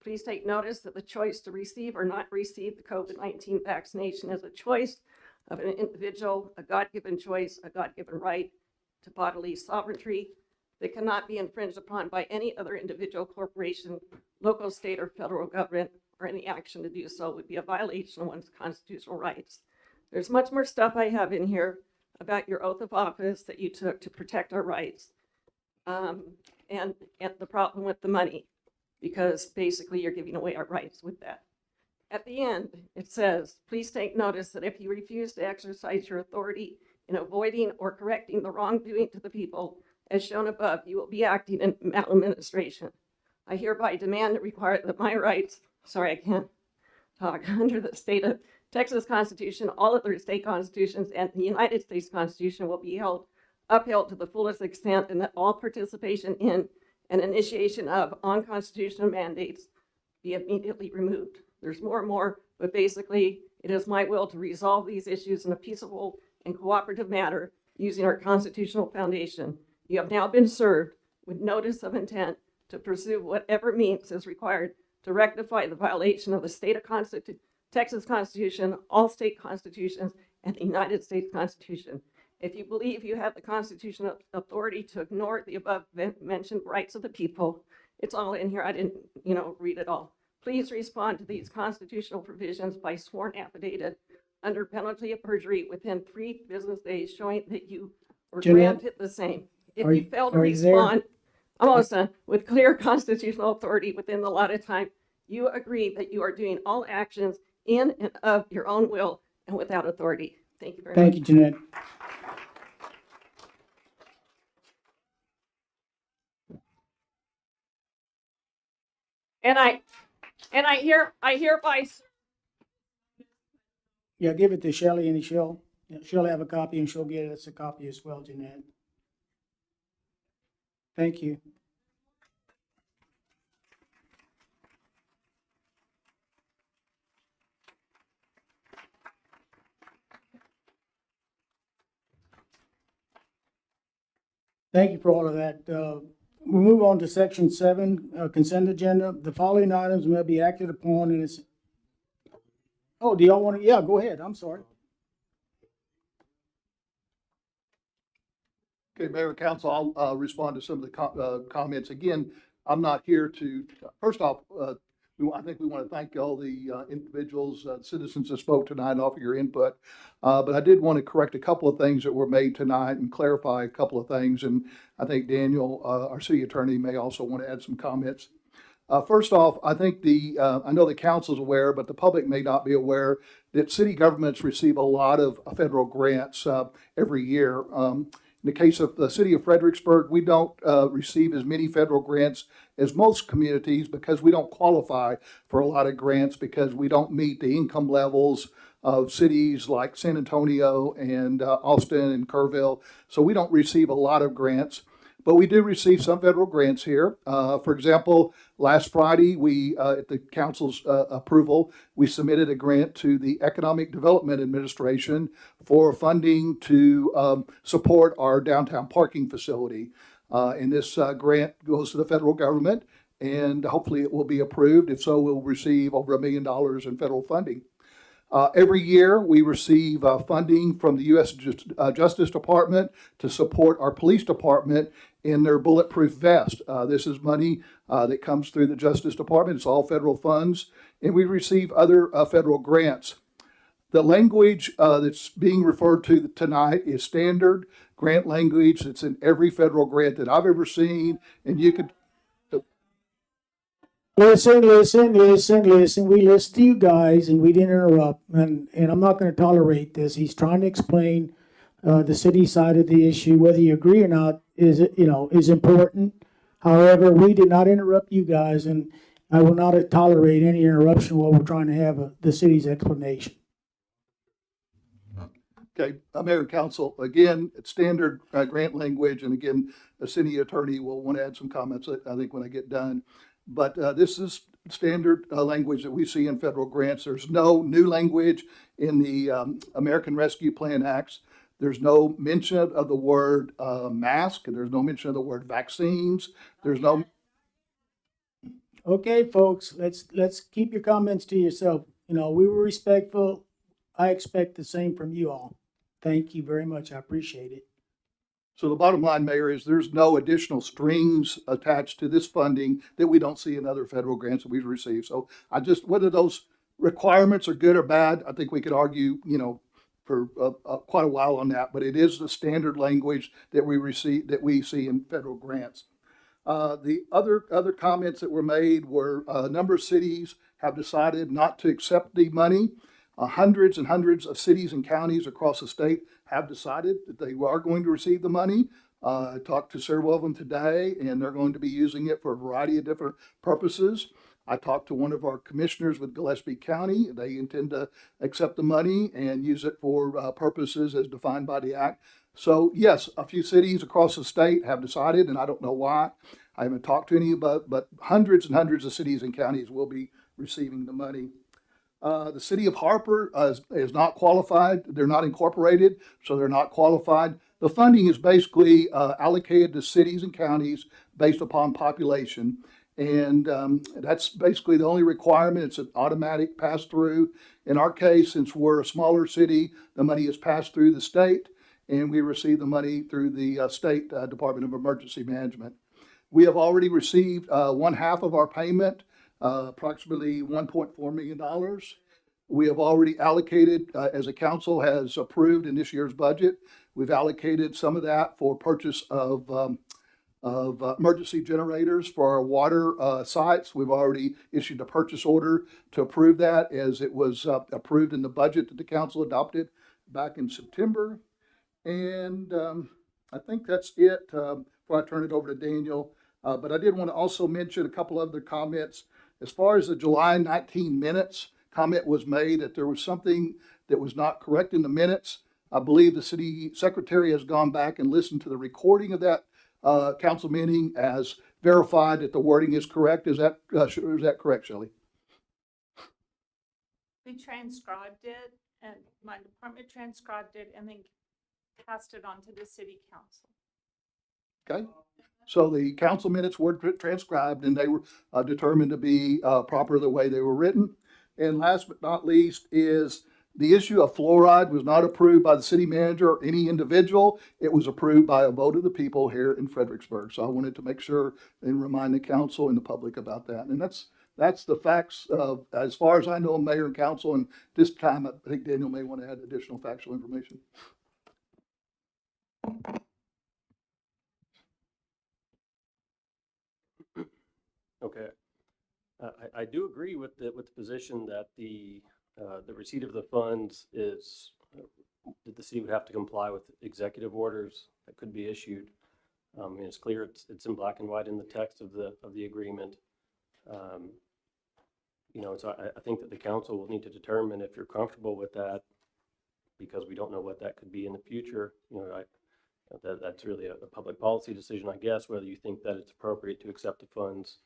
S: Please take notice that the choice to receive or not receive the COVID-19 vaccination is a choice of an individual, a God-given choice, a God-given right to bodily sovereignty that cannot be infringed upon by any other individual, corporation, local, state, or federal government or any action to do so would be a violation of one's constitutional rights. There's much more stuff I have in here about your oath of office that you took to protect our rights. And the problem with the money, because basically you're giving away our rights with that. At the end, it says, please take notice that if you refuse to exercise your authority in avoiding or correcting the wrongdoing to the people as shown above, you will be acting in maladministration. I hereby demand and require that my rights, sorry, I can't talk, under the state of Texas Constitution, all other state constitutions, and the United States Constitution will be upheld to the fullest extent, and that all participation in and initiation of unconstitutional mandates be immediately removed. There's more and more, but basically it is my will to resolve these issues in a peaceable and cooperative manner using our constitutional foundation. You have now been served with notice of intent to pursue whatever means is required to rectify the violation of the state of Texas Constitution, all state constitutions, and the United States Constitution. If you believe you have the constitutional authority to ignore the above mentioned rights of the people, it's all in here. I didn't, read it all. Please respond to these constitutional provisions by sworn affidavit under penalty of perjury within 3 business days, showing that you were
A: Jeanette,
S: granted the same. If
A: are
S: you
A: you-
S: fail to
A: are you there?
S: respond, I'm almost done, with clear constitutional authority within the allotted time, you agree that you are doing all actions in and of your own will and without authority. Thank you very much.
A: Thank you, Jeanette.
S: And I hereby.
A: Yeah, give it to Shelley and she'll have a copy and she'll get us a copy as well, Jeanette. Thank you. Thank you for all of that. We'll move on to section 7, consent agenda. The following items may be acted upon in its. Oh, do y'all want to? Yeah, go ahead. I'm sorry.
T: Okay, Mayor and Council, I'll respond to some of the comments. Again, I'm not here to, first off, I think we want to thank all the individuals, citizens that spoke tonight and offer your input. But I did want to correct a couple of things that were made tonight and clarify a couple of things. And I think Daniel, our city attorney, may also want to add some comments. First off, I think I know the council's aware, but the public may not be aware that city governments receive a lot of federal grants every year. In the case of the city of Fredericksburg, we don't receive as many federal grants as most communities because we don't qualify for a lot of grants because we don't meet the income levels of cities like San Antonio and Austin and Kerrville. So we don't receive a lot of grants. But we do receive some federal grants here. For example, last Friday, we, at the council's approval, we submitted a grant to the Economic Development Administration for funding to support our downtown parking facility. And this grant goes to the federal government, and hopefully it will be approved. If so, we'll receive over $1 million in federal funding. Every year, we receive funding from the U.S. Justice Department to support our police department in their bulletproof vest. This is money that comes through the Justice Department. It's all federal funds. And we receive other federal grants. The language that's being referred to tonight is standard grant language that's in every federal grant that I've ever seen. And you could...
A: Listen. We listen to you guys and we didn't interrupt. And I'm not going to tolerate this. He's trying to explain the city side of the issue. Whether you agree or not is important. However, we did not interrupt you guys, and I will not tolerate any interruption while we're trying to have the city's explanation.
T: Okay, Mayor and Council, again, it's standard grant language, and again, the city attorney will want to add some comments, I think, when I get done. But this is standard language that we see in federal grants. There's no new language in the American Rescue Plan Acts. There's no mention of the word mask. There's no mention of the word vaccines. There's no.
A: Okay, folks, let's keep your comments to yourself. We were respectful. I expect the same from you all. Thank you very much. I appreciate it.
T: So the bottom line, Mayor, is there's no additional strings attached to this funding that we don't see in other federal grants that we've received. So whether those requirements are good or bad, I think we could argue, for quite a while on that, but it is the standard language that we see in federal grants. The other comments that were made were a number of cities have decided not to accept the money. Hundreds and hundreds of cities and counties across the state have decided that they are going to receive the money. I talked to several of them today, and they're going to be using it for a variety of different purposes. I talked to one of our commissioners with Gillespie County. They intend to accept the money and use it for purposes as defined by the act. So yes, a few cities across the state have decided, and I don't know why. I haven't talked to any, but hundreds and hundreds of cities and counties will be receiving the money. The city of Harper is not qualified. They're not incorporated, so they're not qualified. The funding is basically allocated to cities and counties based upon population. And that's basically the only requirement. It's an automatic pass-through. In our case, since we're a smaller city, the money is passed through the state, and we receive the money through the state Department of Emergency Management. We have already received one half of our payment, approximately $1.4 million. We have already allocated, as a council has approved in this year's budget, we've allocated some of that for purchase of emergency generators for our water sites. We've already issued a purchase order to approve that, as it was approved in the budget that the council adopted back in September. And I think that's it before I turn it over to Daniel. But I did want to also mention a couple other comments. As far as the July 19 minutes, comment was made that there was something that was not correct in the minutes. I believe the city secretary has gone back and listened to the recording of that council meeting, as verified that the wording is correct. Is that correct, Shelley?
U: We transcribed it, and my department transcribed it and then passed it on to the city council.
T: Okay. So the council minutes were transcribed, and they were determined to be proper the way they were written. And last but not least is the issue of fluoride was not approved by the city manager or any individual. It was approved by a vote of the people here in Fredericksburg. So I wanted to make sure and remind the council and the public about that. And that's the facts of, as far as I know, mayor and council. And this time, I think Daniel may want to add additional factual information.
V: Okay. I do agree with the position that the receipt of the funds is that the city would have to comply with executive orders that could be issued. And it's clear it's in black and white in the text of the agreement. So I think that the council will need to determine if you're comfortable with that, because we don't know what that could be in the future. That's really a public policy decision, I guess, whether you think that it's appropriate to accept the funds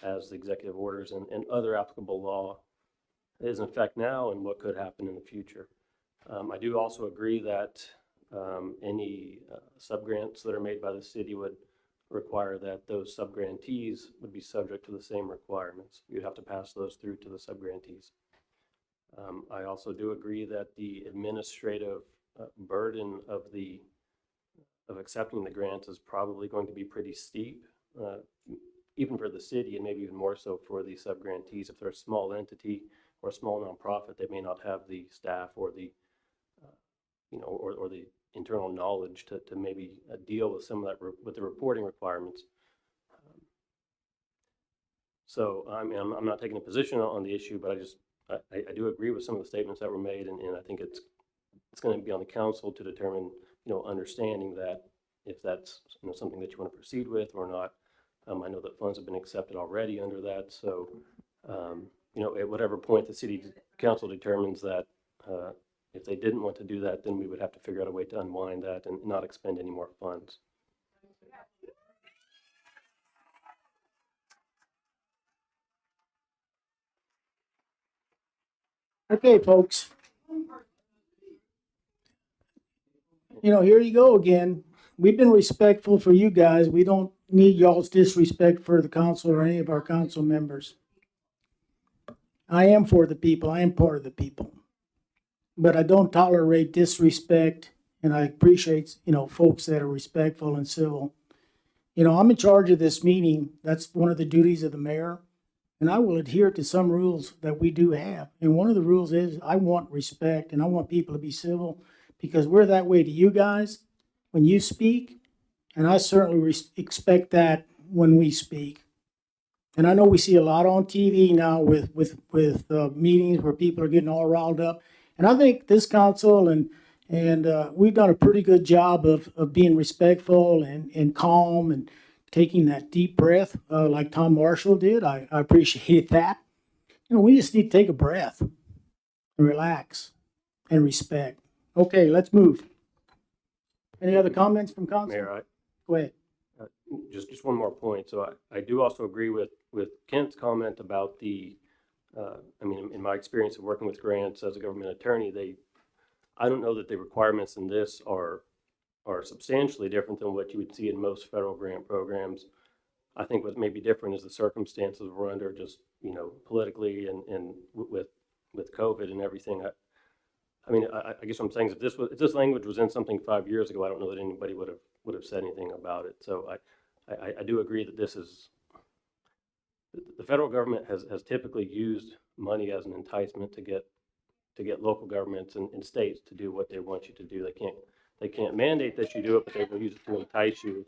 V: as the executive orders and other applicable law is in effect now and what could happen in the future. I do also agree that any subgrants that are made by the city would require that those subgrantees would be subject to the same requirements. You'd have to pass those through to the subgrantees. I also do agree that the administrative burden of accepting the grants is probably going to be pretty steep, even for the city, and maybe even more so for the subgrantees. If they're a small entity or a small nonprofit, they may not have the staff or the or the internal knowledge to maybe deal with some of that with the reporting requirements. So I'm not taking a position on the issue, but I do agree with some of the statements that were made, and I think it's going to be on the council to determine, understanding that if that's something that you want to proceed with or not. I know that funds have been accepted already under that, so at whatever point the city council determines that if they didn't want to do that, then we would have to figure out a way to unwind that and not expend any more funds.
A: Okay, folks. Here you go again. We've been respectful for you guys. We don't need y'all's disrespect for the council or any of our council members. I am for the people. I am part of the people. But I don't tolerate disrespect and I appreciate, folks that are respectful and civil. I'm in charge of this meeting. That's one of the duties of the mayor. And I will adhere to some rules that we do have. And one of the rules is I want respect and I want people to be civil because we're that way to you guys when you speak. And I certainly expect that when we speak. And I know we see a lot on TV now with meetings where people are getting all riled up. And I think this council and we've done a pretty good job of being respectful and calm and taking that deep breath like Tom Marshall did. I appreciate that. We just need to take a breath and relax and respect. Okay, let's move. Any other comments from council?
V: Mayor,
A: Go ahead.
V: just one more point. So I do also agree with Kent's comment about I mean, in my experience of working with grants as a government attorney, I don't know that the requirements in this are substantially different than what you would see in most federal grant programs. I think what may be different is the circumstances we're under, just politically and with COVID and everything. I mean, I guess what I'm saying is if this language was in something 5 years ago, I don't know that anybody would have said anything about it. So I do agree that the federal government has typically used money as an enticement to get local governments and states to do what they want you to do. They can't mandate that you do it, but they will use it to entice you.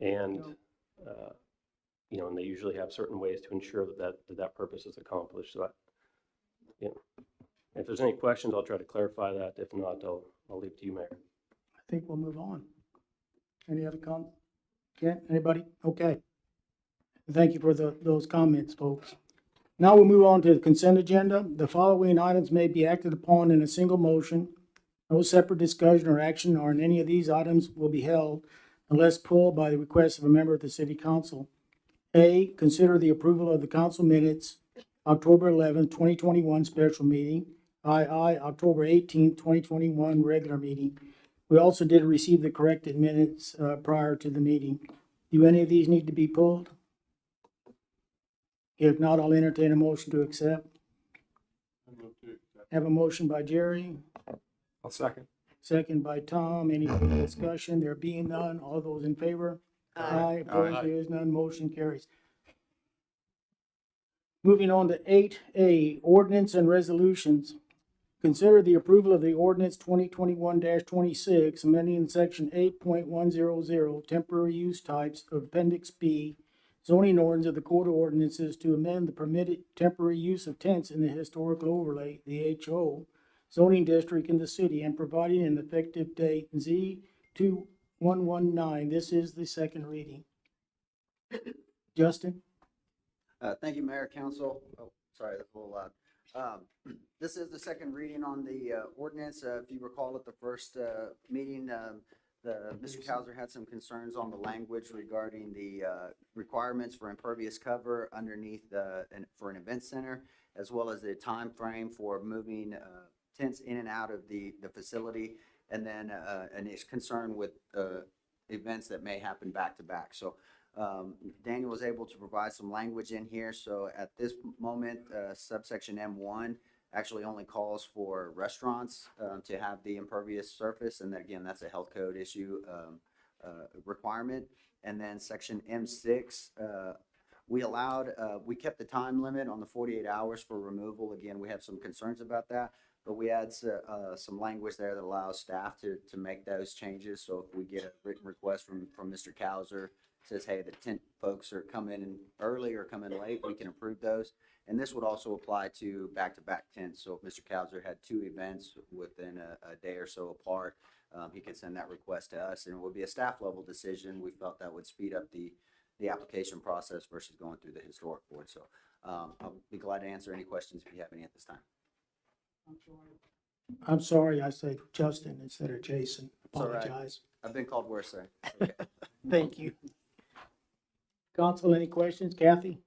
V: And they usually have certain ways to ensure that purpose is accomplished. So if there's any questions, I'll try to clarify that. If not, I'll leave it to you, Mayor.
A: I think we'll move on. Any other comments? Kent, anybody? Okay. Thank you for those comments, folks. Now we'll move on to the consent agenda. The following items may be acted upon in a single motion. No separate discussion or action on any of these items will be held unless pulled by the request of a member of the city council. A, consider the approval of the council minutes, October 11th, 2021 special meeting. October 18th, 2021 regular meeting. We also did receive the corrected minutes prior to the meeting. Do any of these need to be pulled? If not, I'll entertain a motion to accept. Have a motion by Jerry.
E: I'll second.
A: Second by Tom. Any further discussion? There being none, all those in favor? Aye. Opposed, there is none. Motion carries. Moving on to 8A, ordinance and resolutions. Consider the approval of the ordinance 2021-26, amending section 8.100, temporary use types of Appendix B, zoning ordinance of the Code of Ordinances to amend the permitted temporary use of tents in the historical overlay, the HO, zoning district in the city and providing an effective date Z2119. This is the second reading. Justin?
F: Thank you, Mayor, Council. Oh, sorry, that's a little loud. This is the second reading on the ordinance. If you recall at the first meeting, Mr. Kauser had some concerns on the language regarding the requirements for impervious cover underneath for an event center, as well as the time frame for moving tents in and out of the facility, and then and his concern with events that may happen back to back. So Daniel was able to provide some language in here. So at this moment, subsection M1 actually only calls for restaurants to have the impervious surface. And then again, that's a health code issue requirement. And then section M6, we kept the time limit on the 48 hours for removal. Again, we have some concerns about that, but we had some language there that allows staff to make those changes. So if we get a written request from Mr. Kauser, says, hey, the tent folks are coming in early or coming late, we can approve those. And this would also apply to back-to-back tents. So if Mr. Kauser had two events within a day or so apart, he could send that request to us, and it would be a staff level decision. We felt that would speed up the application process versus going through the historic board. So I'll be glad to answer any questions if you have any at this time.
A: I'm sorry, I said Justin instead of Jason. Apologize.
F: I've been called worse, sir. Okay.
A: Thank you. Council, any questions? Kathy?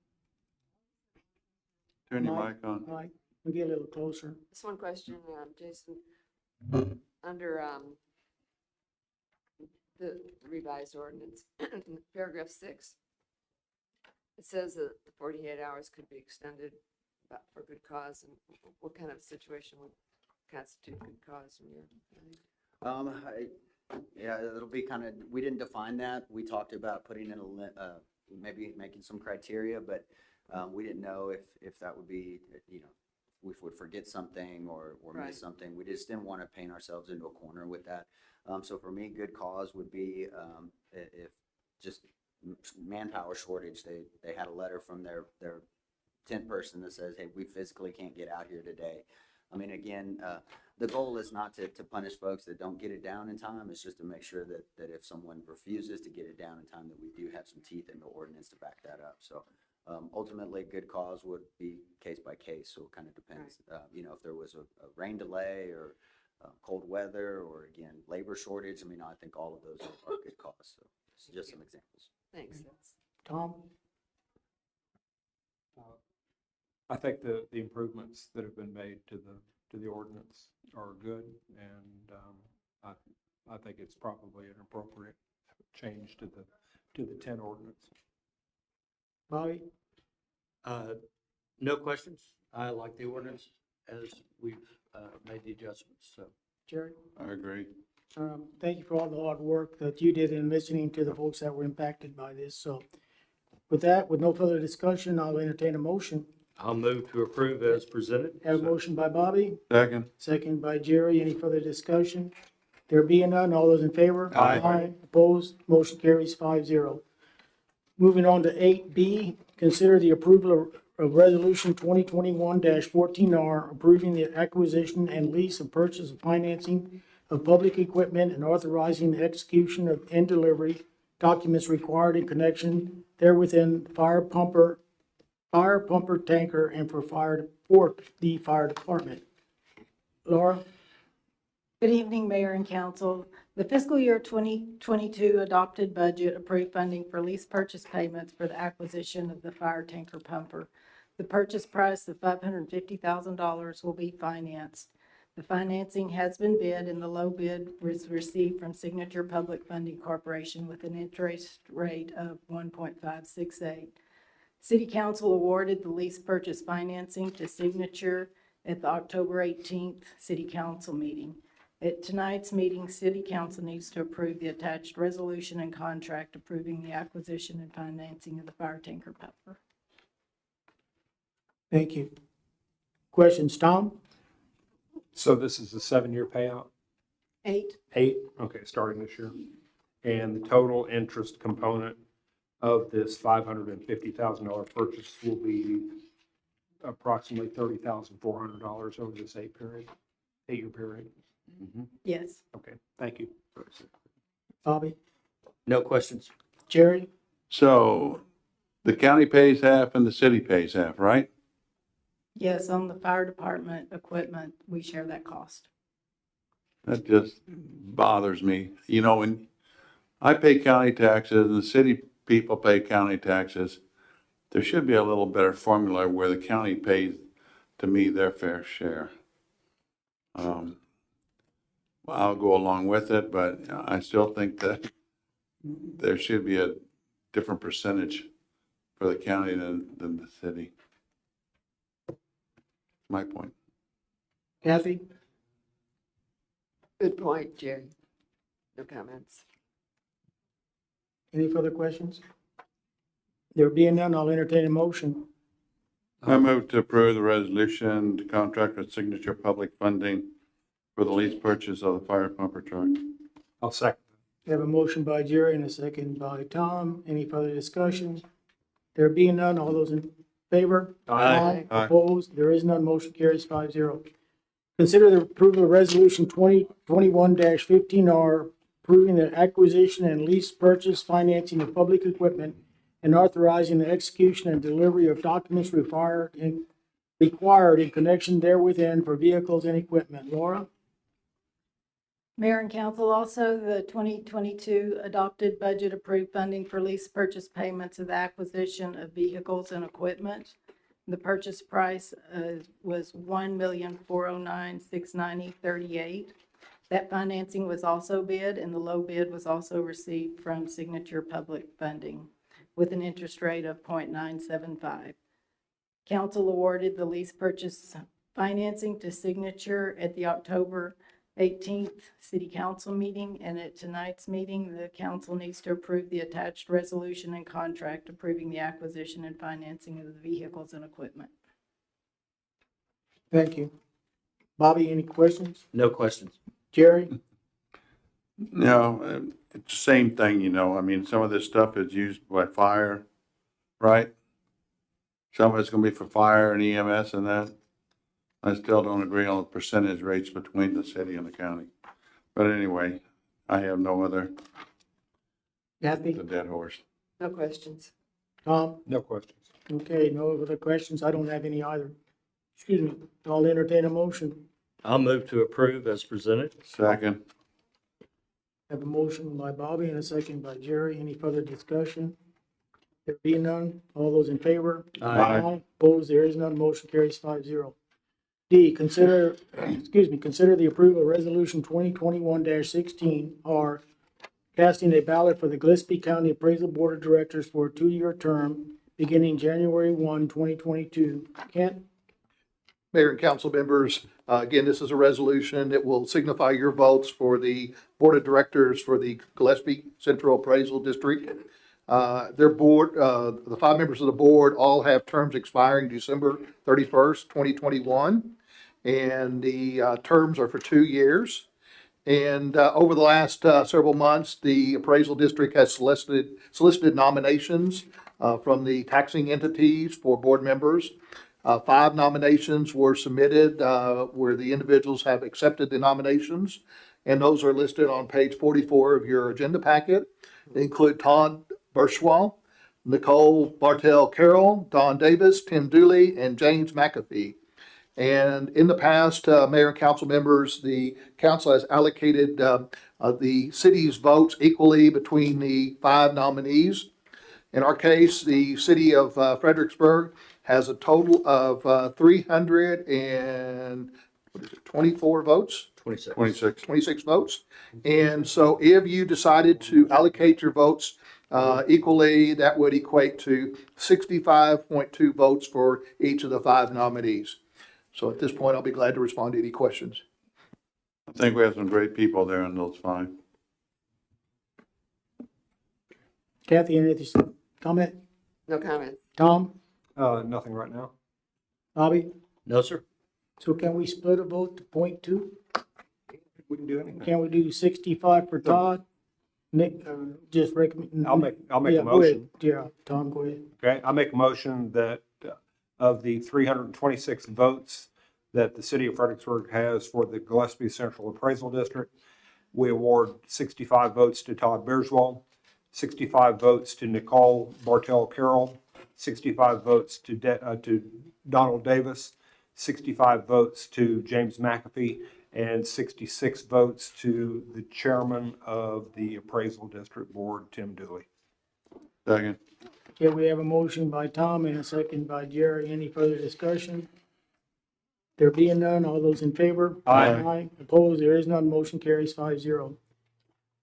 E: Turn your mic on.
A: Mike, we get a little closer.
W: Just one question, Jason. Under the revised ordinance, paragraph 6, it says that the 48 hours could be extended for good cause. And what kind of situation would constitute good cause in your opinion?
F: Yeah, it'll be kind of, we didn't define that. We talked about putting in maybe making some criteria, but we didn't know if that would be, if we would forget something or
W: Right.
F: miss something. We just didn't want to paint ourselves into a corner with that. So for me, good cause would be if just manpower shortage. They had a letter from their tent person that says, hey, we physically can't get out here today. I mean, again, the goal is not to punish folks that don't get it down in time. It's just to make sure that if someone refuses to get it down in time, that we do have some teeth in the ordinance to back that up. So ultimately, good cause would be case by case. So it kind of depends. If there was a rain delay or cold weather or, again, labor shortage, I mean, I think all of those are good cause. So it's just some examples.
W: Thanks. That's
A: Tom?
E: I think the improvements that have been made to the ordinance are good, and I think it's probably an appropriate change to the 10 ordinance.
A: Bobby?
C: No questions. I like the ordinance as we've made the adjustments, so.
A: Jerry?
E: I agree.
A: Thank you for all the hard work that you did in listening to the folks that were impacted by this. So with that, with no further discussion, I'll entertain a motion.
C: I'll move to approve as presented.
A: Have a motion by Bobby,
E: Second.
A: second by Jerry. Any further discussion? There being none, all those in favor?
E: Aye.
A: Opposed? Motion carries 5-0. Moving on to 8B, consider the approval of Resolution 2021-14R, approving the acquisition and lease and purchase of financing of public equipment and authorizing the execution of and delivery documents required in connection therewithin fire pumper tanker and for the fire department. Laura?
G: Good evening, Mayor and Council. The fiscal year 2022 adopted budget approved funding for lease purchase payments for the acquisition of the fire tanker pumper. The purchase price of $550,000 will be financed. The financing has been bid and the low bid was received from Signature Public Funding Corporation with an interest rate of 1.568. City Council awarded the lease purchase financing to Signature at the October 18th City Council meeting. At tonight's meeting, City Council needs to approve the attached resolution and contract approving the acquisition and financing of the fire tanker pumper.
A: Thank you. Questions, Tom?
E: So this is a 7-year payout?
G: 8.
E: 8? Okay, starting this year. And the total interest component of this $550,000 purchase will be approximately $30,400 over this 8-year period. Mm-hmm.
G: Yes.
E: Okay, thank you.
A: Bobby?
C: No questions.
A: Jerry?
H: So the county pays half and the city pays half, right?
G: Yes, on the fire department equipment, we share that cost.
H: That just bothers me. When I pay county taxes and the city people pay county taxes, there should be a little better formula where the county pays to me their fair share. I'll go along with it, but I still think that there should be a different percentage for the county than the city. My point.
A: Kathy?
W: good point, Jerry. No comments.
A: Any further questions? There being none, I'll entertain a motion.
H: I move to approve the resolution to contract with Signature Public Funding for the lease purchase of the fire pumper truck.
E: I'll second.
A: We have a motion by Jerry and a second by Tom. Any further discussion? There being none, all those in favor?
H: Aye. Aye.
A: Opposed? There is none. Motion carries 5-0. Consider the approval of resolution 2021-15R, approving the acquisition and lease purchase financing of public equipment and authorizing the execution and delivery of documents required in connection therewithin for vehicles and equipment. Laura?
G: Mayor and council, also the 2022 adopted budget approved funding for lease purchase payments of the acquisition of vehicles and equipment. The purchase price was $1,409,690.38. That financing was also bid, and the low bid was also received from Signature Public Funding with an interest rate of 0.975. Council awarded the lease purchase financing to signature at the October 18th City Council meeting. And at tonight's meeting, the council needs to approve the attached resolution and contract approving the acquisition and financing of the vehicles and equipment.
A: Thank you. Bobby, any questions?
C: No questions.
A: Jerry?
H: No, it's the same thing, you know, I mean, some of this stuff is used by fire, right? Some of it's gonna be for fire and EMS and that. I still don't agree on the percentage rates between the city and the county. But anyway, I have no other,
A: Kathy?
H: the dead horse.
W: No questions.
A: Tom?
E: No questions.
A: Okay, no other questions? I don't have any either. Excuse me. I'll entertain a motion.
C: I'll move to approve as presented.
H: Second.
A: Have a motion by Bobby and a second by Jerry. Any further discussion? There be none. All those in favor?
C: Aye.
A: Opposed? There is none. Motion carries 5-0. D, consider the approval of resolution 2021-16 R, casting a ballot for the Gillespie County Appraisal Board of Directors for a 2-year term beginning January 1, 2022. Kent?
T: Mayor and council members, again, this is a resolution that will signify your votes for the Board of Directors for the Gillespie Central Appraisal District. Their board, the 5 members of the board all have terms expiring December 31st, 2021. And the terms are for 2 years. And over the last several months, the appraisal district has solicited nominations from the taxing entities for board members. 5 nominations were submitted where the individuals have accepted the nominations, and those are listed on page 44 of your agenda packet. They include Todd Burschwall, Nicole Bartell-Carroll, Don Davis, Tim Dooley, and James McAfee. And in the past, mayor and council members, the council has allocated the city's votes equally between the 5 nominees. In our case, the city of Fredericksburg has a total of 324 votes. 26 votes. And so if you decided to allocate your votes equally, that would equate to 65.2 votes for each of the 5 nominees. So at this point, I'll be glad to respond to any questions.
H: I think we have some great people there in those 5.
A: Kathy, any comment?
W: No comment.
A: Tom?
E: Nothing right now.
A: Bobby?
C: No, sir.
A: So can we split a vote to .2?
E: We can do anything.
A: Can we do 65 for Todd? Nick, just recommend.
E: I'll make a
A: Yeah, go ahead.
E: motion.
A: Yeah, Tom, go ahead.
E: Okay, I make a motion that of the 326 votes that the city of Fredericksburg has for the Gillespie Central Appraisal District, we award 65 votes to Todd Beerswall, 65 votes to Nicole Bartell-Carroll, 65 votes to Donald Davis, 65 votes to James McAfee, and 66 votes to the chairman of the Appraisal District Board, Tim Dooley.
H: Second.
A: Okay, we have a motion by Tom and a second by Jerry. Any further discussion? There being none, all those in favor?
E: Aye.
A: Opposed, there is none. Motion carries 5-0.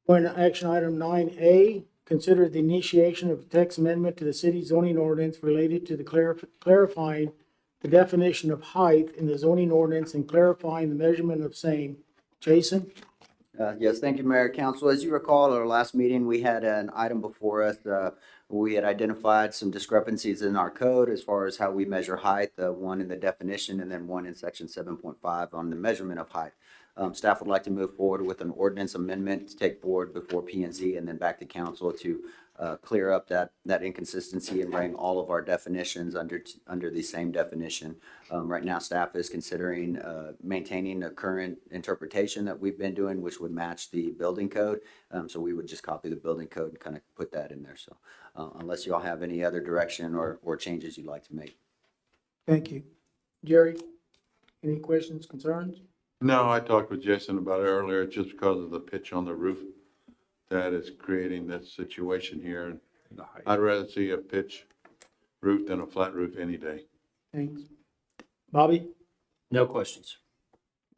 A: Going to action item 9A, consider the initiation of text amendment to the city zoning ordinance related to the clarifying the definition of height in the zoning ordinance and clarifying the measurement of same. Jason?
F: Yes, thank you, Mayor Council. As you recall, at our last meeting, we had an item before us. We had identified some discrepancies in our code as far as how we measure height, one in the definition and then one in section 7.5 on the measurement of height. Staff would like to move forward with an ordinance amendment to take forward before P&Z and then back to council to clear up that inconsistency and bring all of our definitions under the same definition. Right now, staff is considering maintaining the current interpretation that we've been doing, which would match the building code. So we would just copy the building code and kind of put that in there. So unless you all have any other direction or changes you'd like to make.
A: Thank you. Jerry? Any questions, concerns?
H: No, I talked with Jason about it earlier, it's just because of the pitch on the roof that is creating this situation here. I'd rather see a pitch roof than a flat roof any day.
A: Thanks. Bobby?
C: No questions.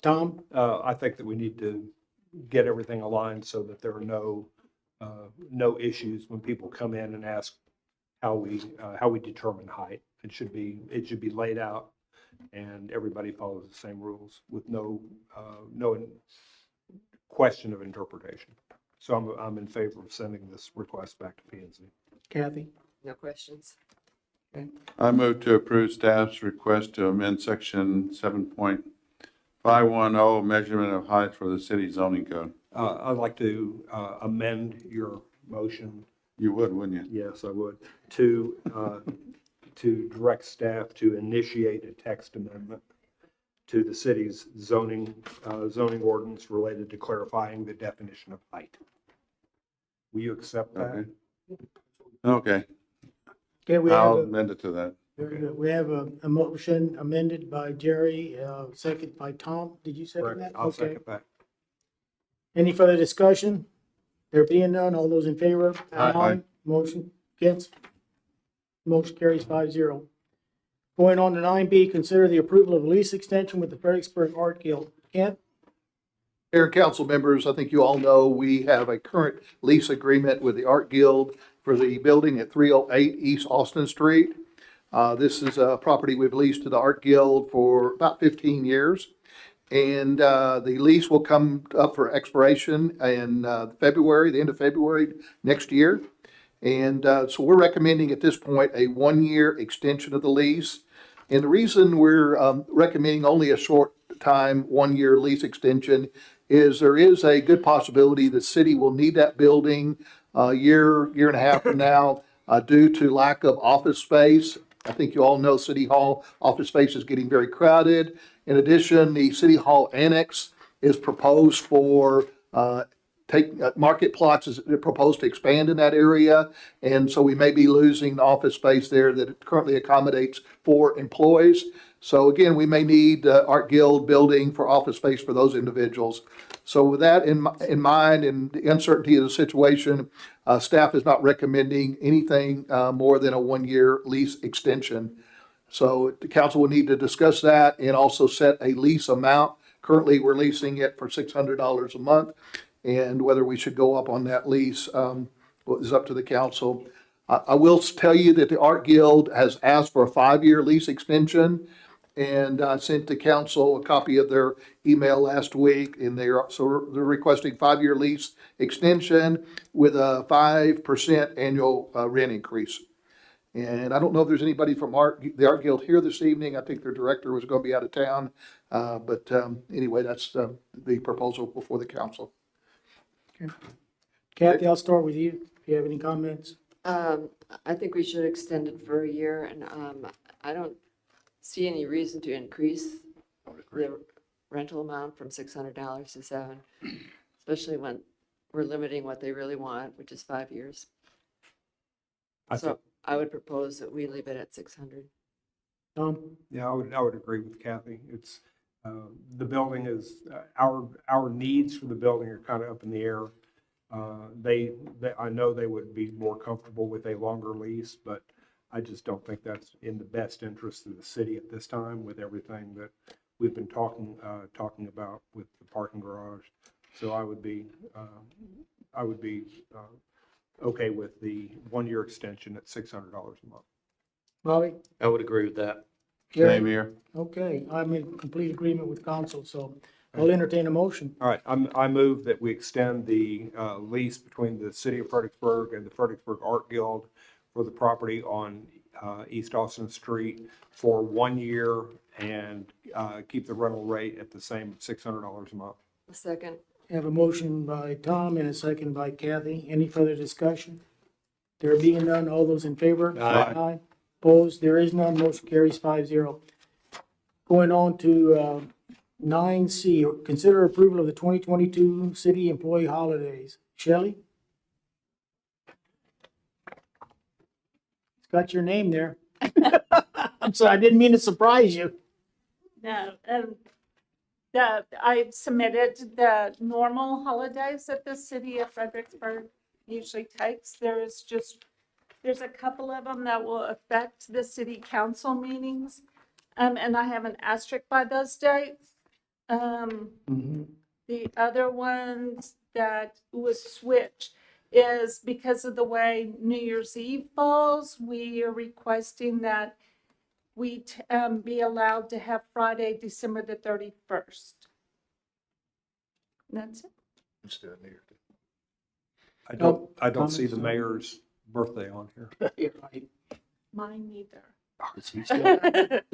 A: Tom?
E: I think that we need to get everything aligned so that there are no issues when people come in and ask how we determine height. It should be laid out and everybody follows the same rules with no question of interpretation. So I'm in favor of sending this request back to P&Z.
A: Kathy?
W: No questions.
H: I move to approve staff's request to amend section 7.510, measurement of height for the city zoning code.
E: I'd like to amend your motion.
H: You would, wouldn't you?
E: Yes, I would. To direct staff to initiate a text amendment to the city's zoning ordinance related to clarifying the definition of height. Will you accept that?
H: Okay.
A: Okay, we have
H: I'll
A: a,
H: amend it to that.
A: very good. We have a motion amended by Jerry, second by Tom. Did you second
E: Correct.
A: that?
E: I'll
A: Okay.
E: second that.
A: Any further discussion? There being none, all those in favor?
H: Aye.
A: Motion against? Motion carries 5-0. Going on to 9B, consider the approval of lease extension with the Fredericksburg Art Guild. Kent?
T: Mayor and council members, I think you all know we have a current lease agreement with the Art Guild for the building at 308 East Austin Street. This is a property we've leased to the Art Guild for about 15 years. And the lease will come up for expiration in February, the end of February next year. And so we're recommending at this point a 1-year extension of the lease. And the reason we're recommending only a short time, 1-year lease extension is there is a good possibility the city will need that building a year and a half from now due to lack of office space. I think you all know City Hall office space is getting very crowded. In addition, the City Hall Annex is proposed for market plots is proposed to expand in that area. And so we may be losing the office space there that currently accommodates 4 employees. So again, we may need Art Guild building for office space for those individuals. So with that in mind and the uncertainty of the situation, staff is not recommending anything more than a 1-year lease extension. So the council will need to discuss that and also set a lease amount. Currently, we're leasing it for $600 a month. And whether we should go up on that lease is up to the council. I will tell you that the Art Guild has asked for a 5-year lease extension. And I sent the council a copy of their email last week, and they're requesting 5-year lease extension with a 5% annual rent increase. And I don't know if there's anybody from the Art Guild here this evening. I think their director was going to be out of town. But anyway, that's the proposal before the council.
A: Okay. Kathy, I'll start with you. If you have any comments.
W: I think we should extend it for a year, and I don't see any reason to increase the rental amount from $600 to $700, especially when we're limiting what they really want, which is 5 years. So I would propose that we leave it at $600.
E: Yeah, I would agree with Kathy. It's the building is our needs for the building are kind of up in the air. I know they would be more comfortable with a longer lease, but I just don't think that's in the best interest of the city at this time with everything that we've been talking about with the parking garage. So I would be okay with the 1-year extension at $600 a month.
A: Bobby?
V: I would agree with that.
H: Same here.
A: Okay, I'm in complete agreement with council, so I'll entertain a motion.
E: All right, I move that we extend the lease between the city of Fredericksburg and the Fredericksburg Art Guild for the property on East Austin Street for 1 year and keep the rental rate at the same $600 a month.
W: A second.
A: I have a motion by Tom and a second by Kathy. Any further discussion? There being none, all those in favor?
E: Aye.
A: Opposed? There is none. Motion carries 5-0. Going on to 9C, consider approval of the 2022 city employee holidays. Shelley? It's got your name there. I'm sorry, I didn't mean to surprise you.
U: No, I submitted the normal holidays that the city of Fredericksburg usually takes. There's a couple of them that will affect the city council meetings. And I have an asterisk by those dates. The other ones that was switched is because of the way New Year's Eve falls, we are requesting that we be allowed to have Friday, December the 31st. And that's it.
E: I don't see the mayor's birthday on here.
A: You're right.
U: Mine neither.
C: Does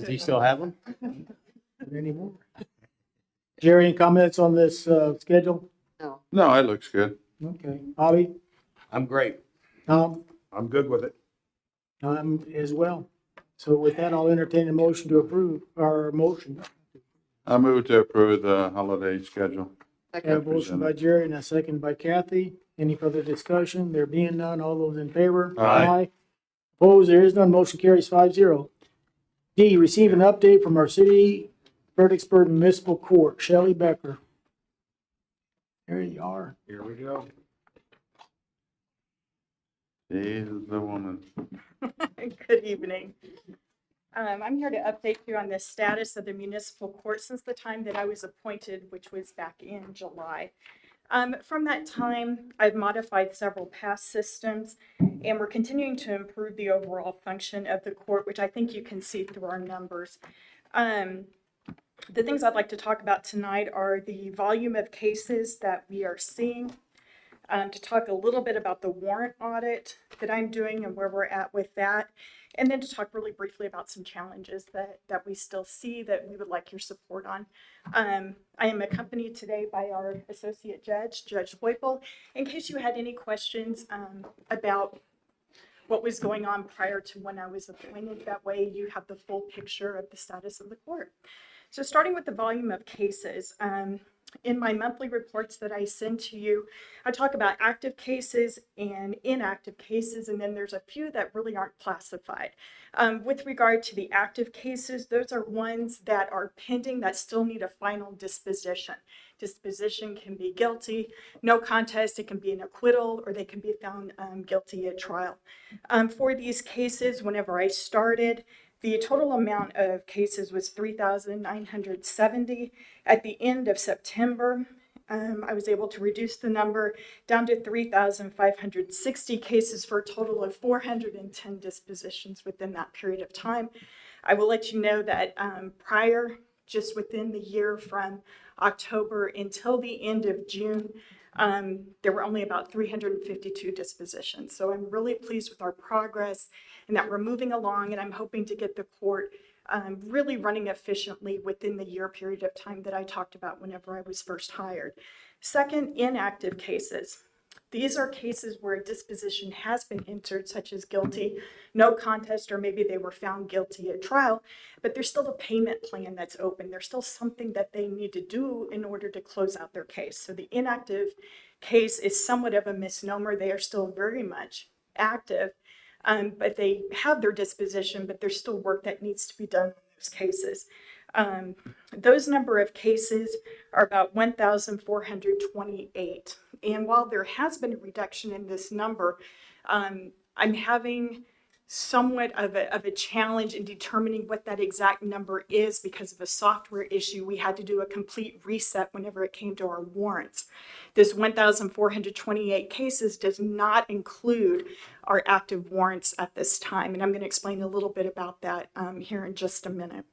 C: he still have them?
A: Not anymore. Jerry, any comments on this schedule?
W: No.
H: No, it looks good.
A: Okay. Bobby?
C: I'm great.
A: Tom?
E: I'm good with it.
A: I'm as well. So with that, I'll entertain a motion to approve our motion.
H: I move to approve the holiday schedule.
A: I have a motion by Jerry and a second by Kathy. Any further discussion? There being none, all those in favor?
H: Aye.
A: Opposed? There is none. Motion carries 5-0. D, receive an update from our city Fredericksburg Municipal Court. Shelley Becker. There you are.
E: Here we go.
H: She's the woman.
D: Good evening. I'm here to update you on the status of the municipal court since the time that I was appointed, which was back in July. From that time, I've modified several past systems, and we're continuing to improve the overall function of the court, which I think you can see through our numbers. The things I'd like to talk about tonight are the volume of cases that we are seeing, to talk a little bit about the warrant audit that I'm doing and where we're at with that, and then to talk really briefly about some challenges that we still see that we would like your support on. I am accompanied today by our Associate Judge, Judge Hoyple, in case you had any questions about what was going on prior to when I was appointed. That way you have the full picture of the status of the court. So starting with the volume of cases, in my monthly reports that I send to you, I talk about active cases and inactive cases, and then there's a few that really aren't classified. With regard to the active cases, those are ones that are pending that still need a final disposition. Disposition can be guilty, no contest, it can be an acquittal, or they can be found guilty at trial. For these cases, whenever I started, the total amount of cases was 3,970. At the end of September, I was able to reduce the number down to 3,560 cases for a total of 410 dispositions within that period of time. I will let you know that prior, just within the year from October until the end of June, there were only about 352 dispositions. So I'm really pleased with our progress and that we're moving along, and I'm hoping to get the court really running efficiently within the year period of time that I talked about whenever I was first hired. Second, inactive cases. These are cases where a disposition has been entered, such as guilty, no contest, or maybe they were found guilty at trial, but there's still a payment plan that's open. There's still something that they need to do in order to close out their case. So the inactive case is somewhat of a misnomer. They are still very much active, but they have their disposition, but there's still work that needs to be done in those cases. Those number of cases are about 1,428. And while there has been a reduction in this number, I'm having somewhat of a challenge in determining what that exact number is because of a software issue. We had to do a complete reset whenever it came to our warrants. This 1,428 cases does not include our active warrants at this time. And I'm going to explain a little bit about that here in just a minute.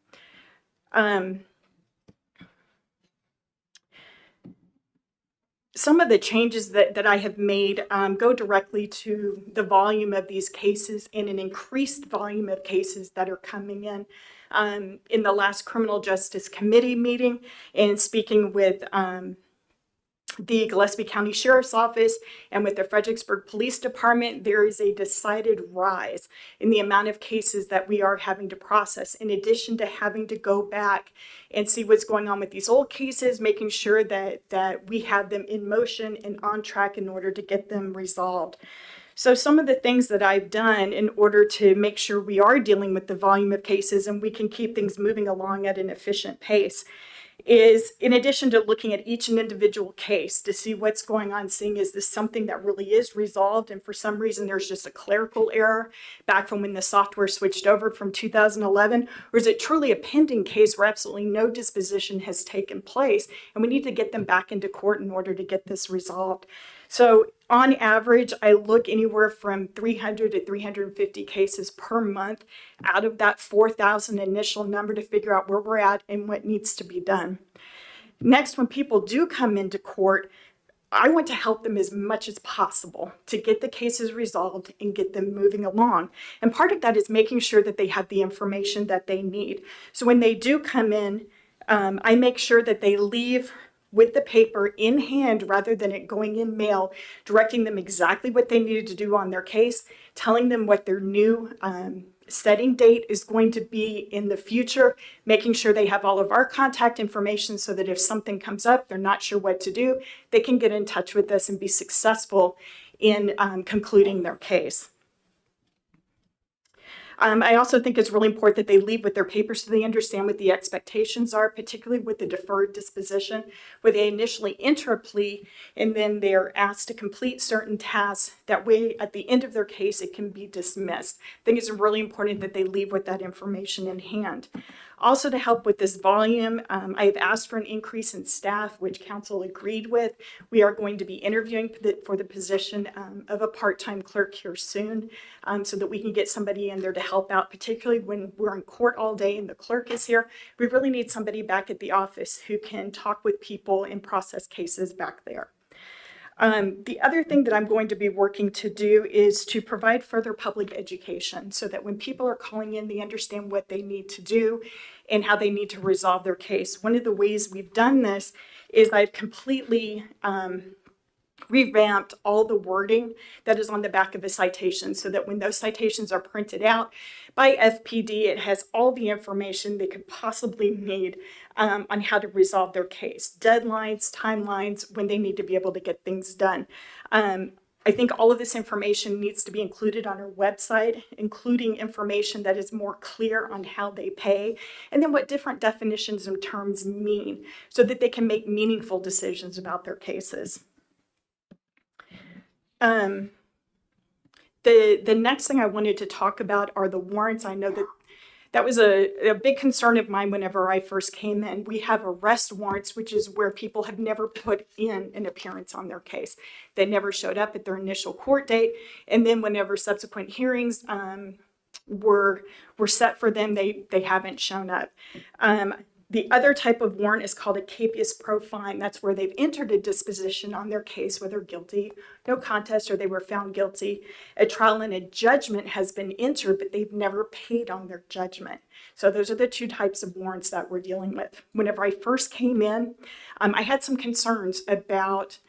D: Some of the changes that I have made go directly to the volume of these cases and an increased volume of cases that are coming in. In the last Criminal Justice Committee meeting and speaking with the Gillespie County Sheriff's Office and with the Fredericksburg Police Department, there is a decided rise in the amount of cases that we are having to process, in addition to having to go back and see what's going on with these old cases, making sure that we have them in motion and on track in order to get them resolved. So some of the things that I've done in order to make sure we are dealing with the volume of cases and we can keep things moving along at an efficient pace is, in addition to looking at each individual case to see what's going on, seeing is this something that really is resolved, and for some reason there's just a clerical error back from when the software switched over from 2011, or is it truly a pending case where absolutely no disposition has taken place and we need to get them back into court in order to get this resolved. So On average, I look anywhere from 300 to 350 cases per month out of that 4,000 initial number to figure out where we're at and what needs to be done. Next, when people do come into court, I want to help them as much as possible to get the cases resolved and get them moving along. And part of that is making sure that they have the information that they need. So when they do come in, I make sure that they leave with the paper in hand rather than it going in mail, directing them exactly what they needed to do on their case, telling them what their new setting date is going to be in the future, making sure they have all of our contact information so that if something comes up, they're not sure what to do, they can get in touch with us and be successful in concluding their case. I also think it's really important that they leave with their papers so they understand what the expectations are, particularly with the deferred disposition, where they initially enter a plea and then they're asked to complete certain tasks. That way, at the end of their case, it can be dismissed. I think it's really important that they leave with that information in hand. Also, to help with this volume, I have asked for an increase in staff, which council agreed with. We are going to be interviewing for the position of a part-time clerk here soon, so that we can get somebody in there to help out, particularly when we're in court all day and the clerk is here. We really need somebody back at the office who can talk with people and process cases back there. The other thing that I'm going to be working to do is to provide further public education so that when people are calling in, they understand what they need to do and how they need to resolve their case. One of the ways we've done this is I've completely revamped all the wording that is on the back of a citation so that when those citations are printed out by FPD, it has all the information they could possibly need on how to resolve their case, deadlines, timelines, when they need to be able to get things done. I think all of this information needs to be included on our website, including information that is more clear on how they pay, and then what different definitions and terms mean so that they can make meaningful decisions about their cases. The next thing I wanted to talk about are the warrants. I know that was a big concern of mine whenever I first came in. We have arrest warrants, which is where people have never put in an appearance on their case. They never showed up at their initial court date, and then whenever subsequent hearings were set for them, they haven't shown up. The other type of warrant is called a capias pro fine. That's where they've entered a disposition on their case, whether guilty, no contest, or they were found guilty. A trial and a judgment has been entered, but they've never paid on their judgment. So those are the two types of warrants that we're dealing with. Whenever I first came in, I had some concerns about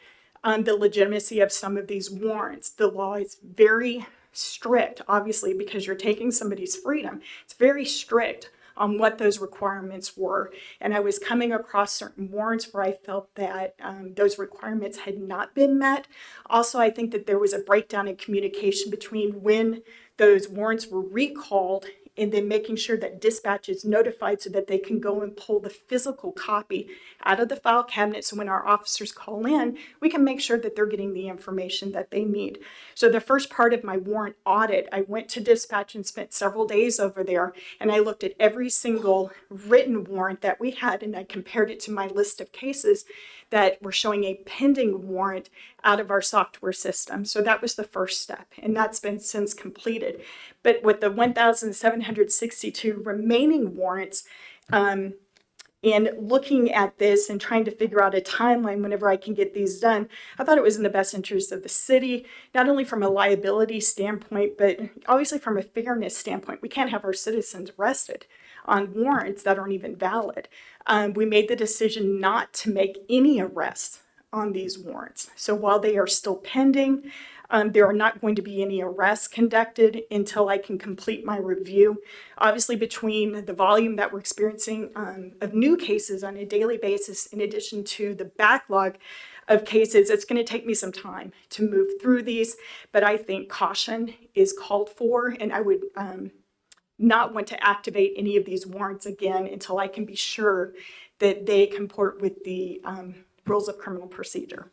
D: the legitimacy of some of these warrants. The law is very strict, obviously, because you're taking somebody's freedom. It's very strict on what those requirements were. And I was coming across certain warrants where I felt that those requirements had not been met. Also, I think that there was a breakdown in communication between when those warrants were recalled and then making sure that dispatch is notified so that they can go and pull the physical copy out of the file cabinet. So when our officers call in, we can make sure that they're getting the information that they need. So the first part of my warrant audit, I went to dispatch and spent several days over there, and I looked at every single written warrant that we had, and I compared it to my list of cases that were showing a pending warrant out of our software system. So that was the first step, and that's been since completed. But with the 1,762 remaining warrants, and looking at this and trying to figure out a timeline whenever I can get these done, I thought it was in the best interest of the city, not only from a liability standpoint, but obviously from a fairness standpoint. We can't have our citizens arrested on warrants that aren't even valid. We made the decision not to make any arrests on these warrants. So while they are still pending, there are not going to be any arrests conducted until I can complete my review. Obviously, between the volume that we're experiencing of new cases on a daily basis, in addition to the backlog of cases, it's going to take me some time to move through these, but I think caution is called for, and I would not want to activate any of these warrants again until I can be sure that they comport with the rules of criminal procedure.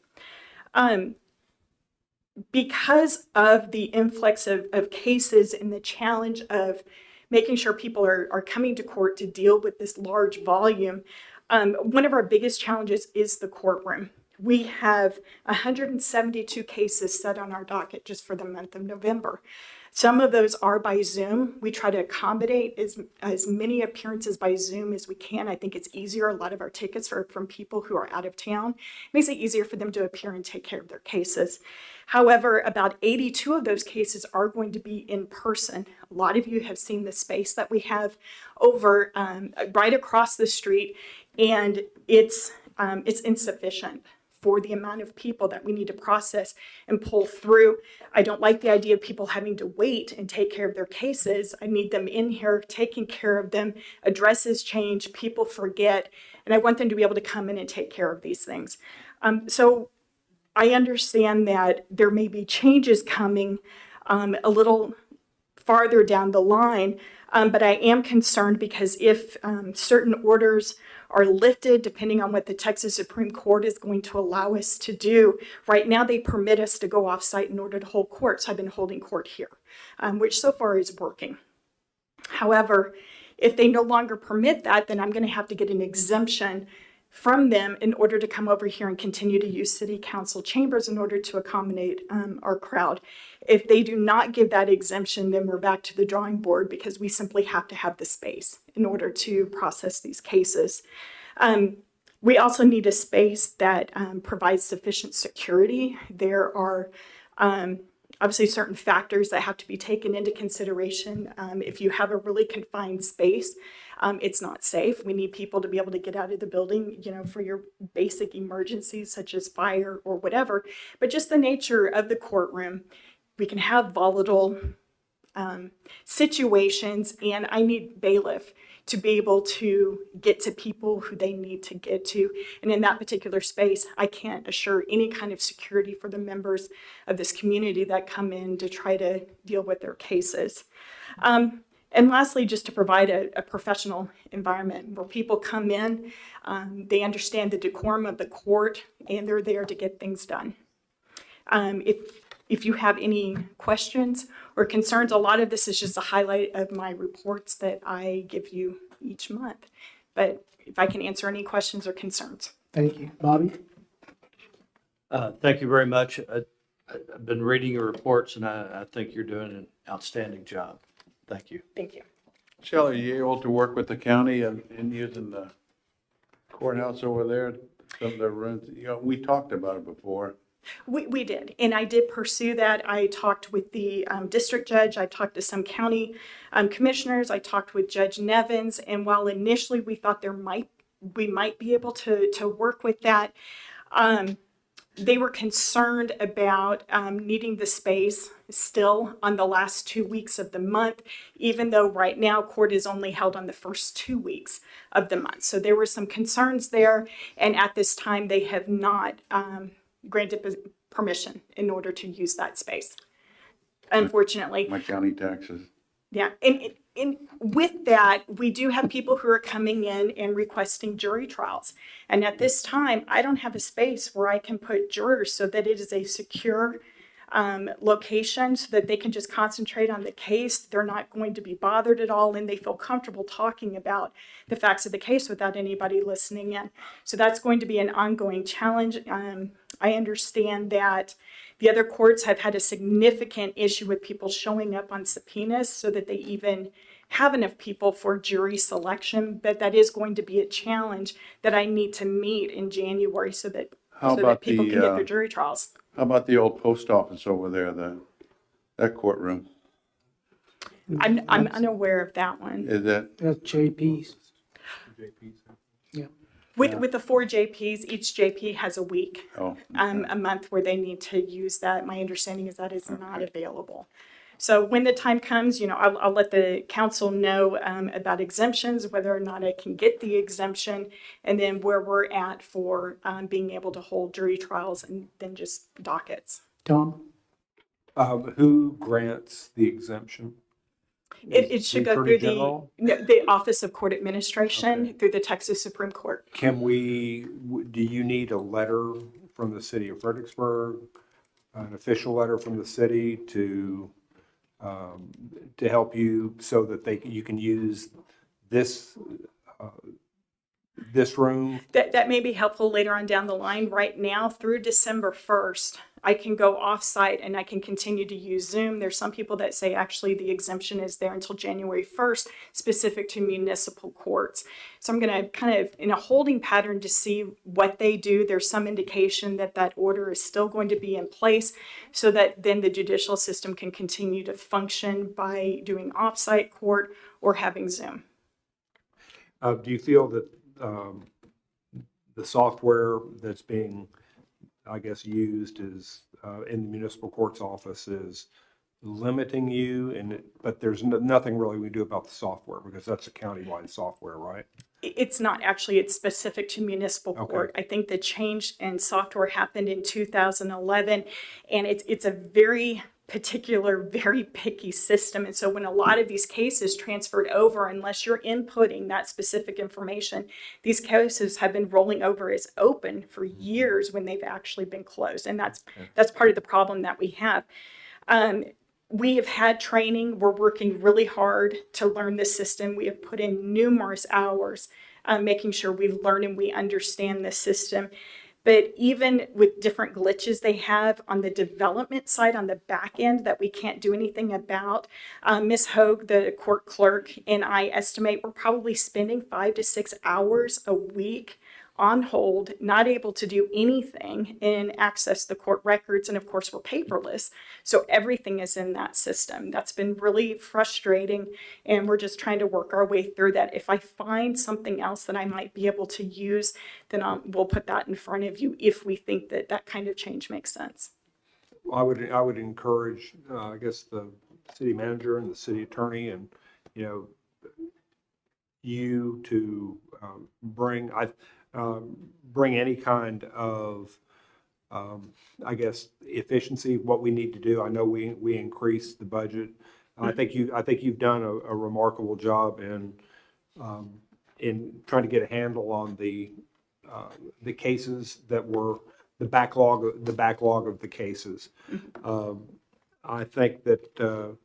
D: Because of the influx of cases and the challenge of making sure people are coming to court to deal with this large volume, one of our biggest challenges is the courtroom. We have 172 cases set on our docket just for the month of November. Some of those are by Zoom. We try to accommodate as many appearances by Zoom as we can. I think it's easier. A lot of our tickets are from people who are out of town. It makes it easier for them to appear and take care of their cases. However, about 82 of those cases are going to be in person. A lot of you have seen the space that we have over right across the street, and it's insufficient for the amount of people that we need to process and pull through. I don't like the idea of people having to wait and take care of their cases. I need them in here, taking care of them. Addresses change, people forget, and I want them to be able to come in and take care of these things. So I understand that there may be changes coming a little farther down the line, but I am concerned because if certain orders are lifted, depending on what the Texas Supreme Court is going to allow us to do. Right now, they permit us to go off-site in order to hold court. So I've been holding court here, which so far is working. However, if they no longer permit that, then I'm going to have to get an exemption from them in order to come over here and continue to use city council chambers in order to accommodate our crowd. If they do not give that exemption, then we're back to the drawing board because we simply have to have the space in order to process these cases. We also need a space that provides sufficient security. There are obviously certain factors that have to be taken into consideration. If you have a really confined space, it's not safe. We need people to be able to get out of the building, you know, for your basic emergencies such as fire or whatever. But just the nature of the courtroom, we can have volatile situations, and I need bailiff to be able to get to people who they need to get to. And in that particular space, I can't assure any kind of security for the members of this community that come in to try to deal with their cases. And lastly, just to provide a professional environment where people come in, they understand the decorum of the court, and they're there to get things done. If you have any questions or concerns, a lot of this is just a highlight of my reports that I give you each month. But if I can answer any questions or concerns.
A: Thank you. Bobby?
C: Thank you very much. I've been reading your reports, and I think you're doing an outstanding job. Thank you.
D: Thank you.
H: Shelley, are you able to work with the county in using the courthouse over there? Some of the rooms, you know, we talked about it before.
D: We did, and I did pursue that. I talked with the district judge. I talked to some county commissioners. I talked with Judge Nevins, and while initially we thought we might be able to work with that, they were concerned about needing the space still on the last 2 weeks of the month, even though right now court is only held on the first 2 weeks of the month. So there were some concerns there, and at this time they have not granted permission in order to use that space, unfortunately.
H: My county taxes.
D: Yeah, and with that, we do have people who are coming in and requesting jury trials. And at this time, I don't have a space where I can put jurors so that it is a secure location so that they can just concentrate on the case. They're not going to be bothered at all, and they feel comfortable talking about the facts of the case without anybody listening in. So that's going to be an ongoing challenge. I understand that the other courts have had a significant issue with people showing up on subpoenas so that they even have enough people for jury selection, but that is going to be a challenge that I need to meet in January so that people can get their jury trials.
H: How about the old post office over there, that courtroom?
D: I'm unaware of that one.
H: Is that?
A: That's JP's. Yeah.
D: With the 4 JPs, each JP has a week, a month where they need to use that. My understanding is that is not available. So when the time comes, you know, I'll let the council know about exemptions, whether or not I can get the exemption, and then where we're at for being able to hold jury trials and then just dockets.
A: Tom?
E: Who grants the exemption?
D: It should go through the Office of Court Administration through the Texas Supreme Court.
E: Do you need a letter from the city of Fredericksburg, an official letter from the city to help you so that you can use this this room?
D: That may be helpful later on down the line. Right now, through December 1st, I can go off-site and I can continue to use Zoom. There's some people that say actually the exemption is there until January 1st, specific to municipal courts. So I'm going to kind of in a holding pattern to see what they do. There's some indication that that order is still going to be in place so that then the judicial system can continue to function by doing off-site court or having Zoom.
E: Do you feel that the software that's being, I guess, used is in the municipal court's office is limiting you, but there's nothing really we do about the software because that's a countywide software, right?
D: It's not actually, it's specific to municipal court. I think the change in software happened in 2011, and it's a very particular, very picky system. And so when a lot of these cases transferred over, unless you're inputting that specific information, these cases have been rolling over as open for years when they've actually been closed. And that's part of the problem that we have. We have had training. We're working really hard to learn this system. We have put in numerous hours making sure we learn and we understand the system. But even with different glitches they have on the development side, on the back end that we can't do anything about, Ms. Hogue, the court clerk, and I estimate we're probably spending 5 to 6 hours a week on hold, not able to do anything and access the court records. And of course, we're paperless. So everything is in that system. That's been really frustrating. And we're just trying to work our way through that. If I find something else that I might be able to use, then we'll put that in front of you if we think that that kind of change makes sense.
E: I would encourage, I guess, the city manager and the city attorney and, you to bring any kind of, I guess, efficiency, what we need to do. I know we increased the budget. I think you've done a remarkable job in trying to get a handle on the cases that were the backlog of the cases. I think that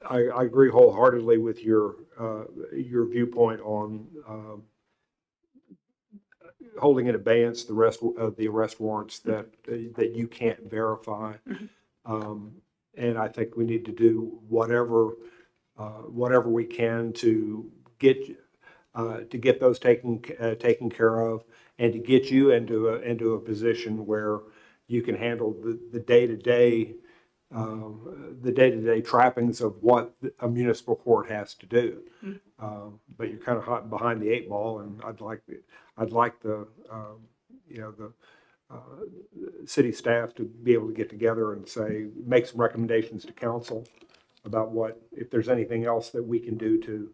E: I agree wholeheartedly with your viewpoint on holding in abeyance the rest of the arrest warrants that you can't verify. And I think we need to do whatever we can to get those taken care of, and to get you into a position where you can handle the day-to-day trappings of what a municipal court has to do. But you're kind of hot behind the 8 ball, and I'd like the city staff to be able to get together and make some recommendations to council about if there's anything else that we can do to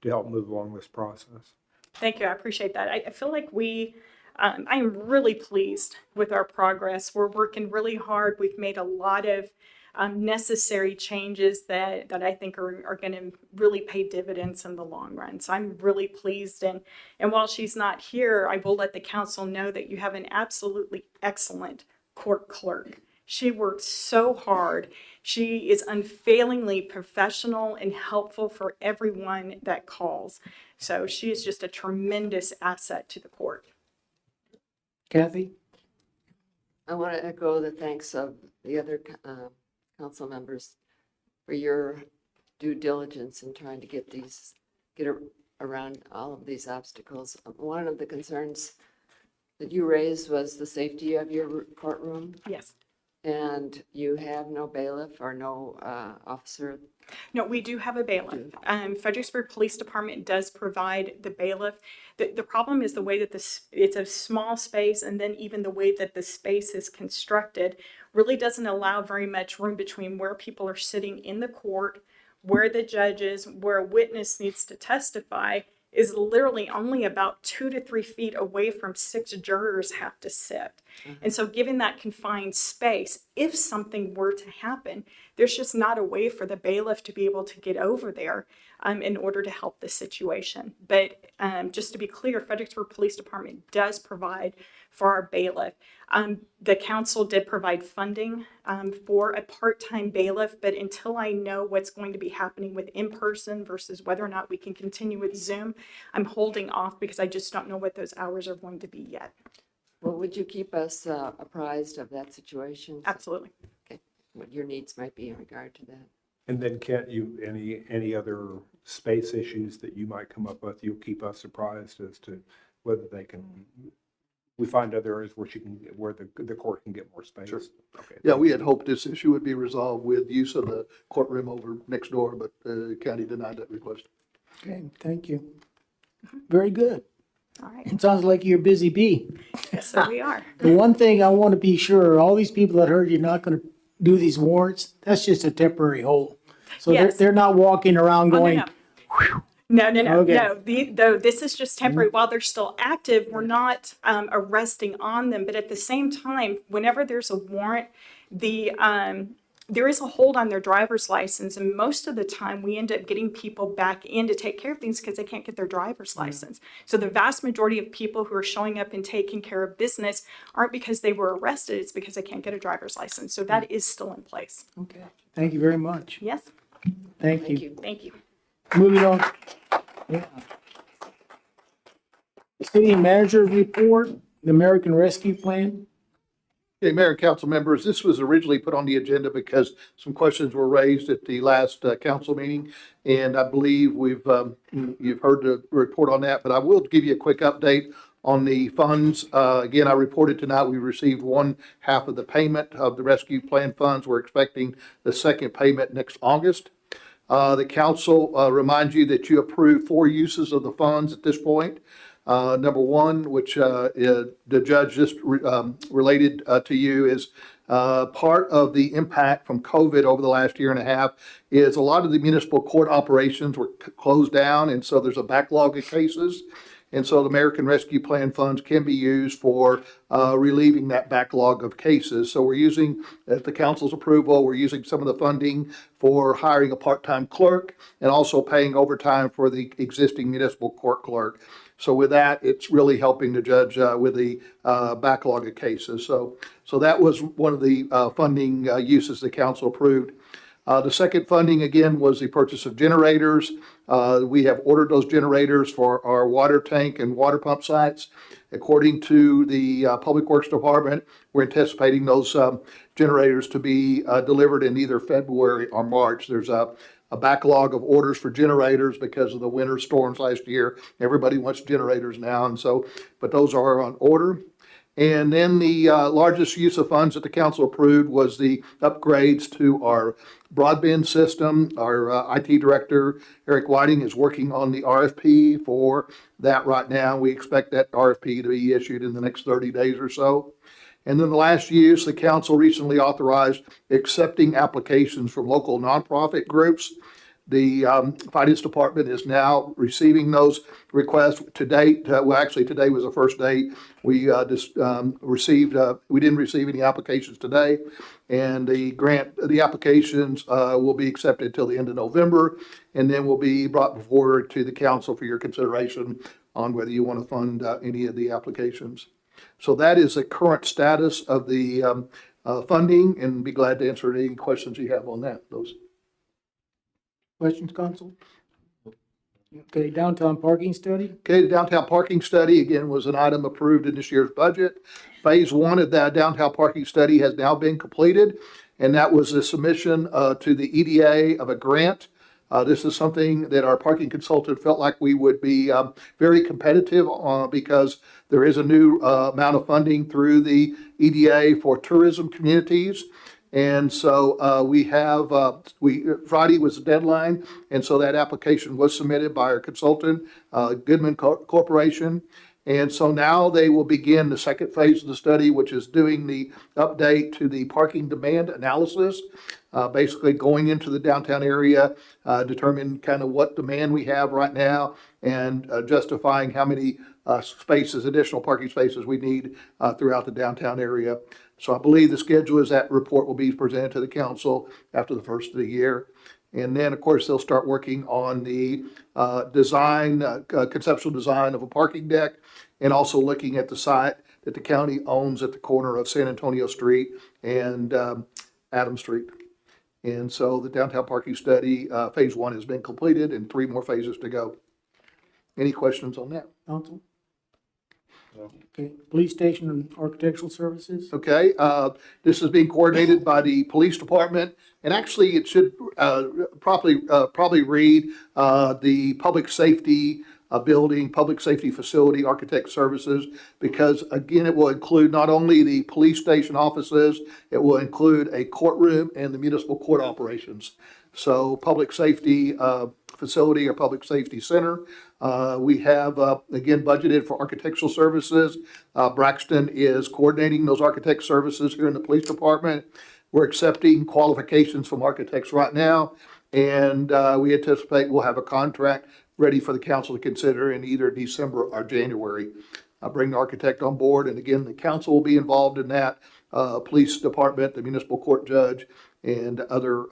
E: help move along this process.
D: Thank you. I appreciate that. I feel like I am really pleased with our progress. We're working really hard. We've made a lot of necessary changes that I think are going to really pay dividends in the long run. So I'm really pleased. And while she's not here, I will let the council know that you have an absolutely excellent court clerk. She works so hard. She is unfailingly professional and helpful for everyone that calls. So she is just a tremendous asset to the court.
A: Kathy?
W: I want to echo the thanks of the other council members for your due diligence in trying to get around all of these obstacles. One of the concerns that you raised was the safety of your courtroom.
D: Yes.
W: And you have no bailiff or no officer?
D: No, we do have a bailiff. Fredericksburg Police Department does provide the bailiff. The problem is the way that it's a small space, and then even the way that the space is constructed really doesn't allow very much room between where people are sitting in the court, where the judge is, where a witness needs to testify, is literally only about 2 to 3 feet away from 6 jurors have to sit. And so given that confined space, if something were to happen. There's just not a way for the bailiff to be able to get over there in order to help the situation. But just to be clear, Fredericksburg Police Department does provide for our bailiff. The council did provide funding for a part-time bailiff, but until I know what's going to be happening with in-person versus whether or not we can continue with Zoom, I'm holding off because I just don't know what those hours are going to be yet.
W: Well, would you keep us apprised of that situation?
D: Absolutely.
W: Okay, what your needs might be in regard to that.
E: And then Kent, any other space issues that you might come up with, you'll keep us surprised as to whether they can, we find other areas where the court can get more space.
T: Sure.
E: Okay.
T: Yeah, we had hoped this issue would be resolved with use of the courtroom over next door, but the county denied that request.
A: Okay, thank you. Very good.
D: All right.
A: It sounds like you're a busy bee.
D: Yes, so we are.
A: The one thing I want to be sure, all these people that heard you're not going to do these warrants, that's just a temporary hold. So
D: Yes.
A: they're not walking around going,
D: No,
A: Okay.
D: Though this is just temporary. While they're still active, we're not arresting on them. But at the same time, whenever there's a warrant, there is a hold on their driver's license, and most of the time we end up getting people back in to take care of things because they can't get their driver's license. So the vast majority of people who are showing up and taking care of business aren't because they were arrested, it's because they can't get a driver's license. So that is still in place.
A: okay, thank you very much.
D: Yes.
A: Thank you.
D: Thank you.
A: Moving on. Yeah. The city manager's report, the American Rescue Plan.
T: Okay, Mayor and council members, this was originally put on the agenda because some questions were raised at the last council meeting. And I believe you've heard the report on that, but I will give you a quick update on the funds. Again, I reported tonight, we received 1/2 of the payment of the rescue plan funds. We're expecting the second payment next August. The council reminds you that you approved 4 uses of the funds at this point. Number one, which the judge just related to you, is part of the impact from COVID over the last year and a half is a lot of the municipal court operations were closed down, and so there's a backlog of cases. And so the American Rescue Plan funds can be used for relieving that backlog of cases. So we're using, at the council's approval, we're using some of the funding for hiring a part-time clerk and also paying overtime for the existing municipal court clerk. So with that, it's really helping the judge with the backlog of cases. So that was one of the funding uses the council approved. The second funding, again, was the purchase of generators. We have ordered those generators for our water tank and water pump sites. According to the Public Works Department, we're anticipating those generators to be delivered in either February or March. There's a backlog of orders for generators because of the winter storms last year. Everybody wants generators now, and so, but those are on order. And then the largest use of funds that the council approved was the upgrades to our broadband system. Our IT director, Eric Whiting, is working on the RFP for that right now. We expect that RFP to be issued in the next 30 days or so. And then the last use, the council recently authorized accepting applications from local nonprofit groups. The finance department is now receiving those requests to date. Well, actually, today was the first day we we didn't receive any applications today. And the applications will be accepted till the end of November, and then will be brought forward to the council for your consideration on whether you want to fund any of the applications. So that is the current status of the funding, and be glad to answer any questions you have on that. Those.
A: Questions, council? Okay, downtown parking study?
T: Okay, the downtown parking study, again, was an item approved in this year's budget. Phase 1 of that downtown parking study has now been completed, and that was a submission to the EDA of a grant. This is something that our parking consultant felt like we would be very competitive on, because there is a new amount of funding through the EDA for tourism communities. And so Friday was the deadline, and so that application was submitted by our consultant, Goodman Corporation. And so now they will begin the second phase of the study, which is doing the update to the parking demand analysis, basically going into the downtown area, determine kind of what demand we have right now, and justifying how many spaces, additional parking spaces we need throughout the downtown area. So I believe the schedule is that report will be presented to the council after the first of the year. And then, of course, they'll start working on the conceptual design of a parking deck, and also looking at the site that the county owns at the corner of San Antonio Street and Adams Street. And so the downtown parking study, phase 1 has been completed and 3 more phases to go. Any questions on that?
A: Council? Okay, police station and architectural services?
T: Okay, this is being coordinated by the police department, and actually it should probably read the public safety building, public safety facility architect services, because again, it will include not only the police station offices, it will include a courtroom and the municipal court operations. So public safety facility or public safety center. We have, again, budgeted for architectural services. Braxton is coordinating those architect services here in the police department. We're accepting qualifications from architects right now, and we anticipate we'll have a contract ready for the council to consider in either December or January. Bring the architect on board, and again, the council will be involved in that, police department, the municipal court judge, and other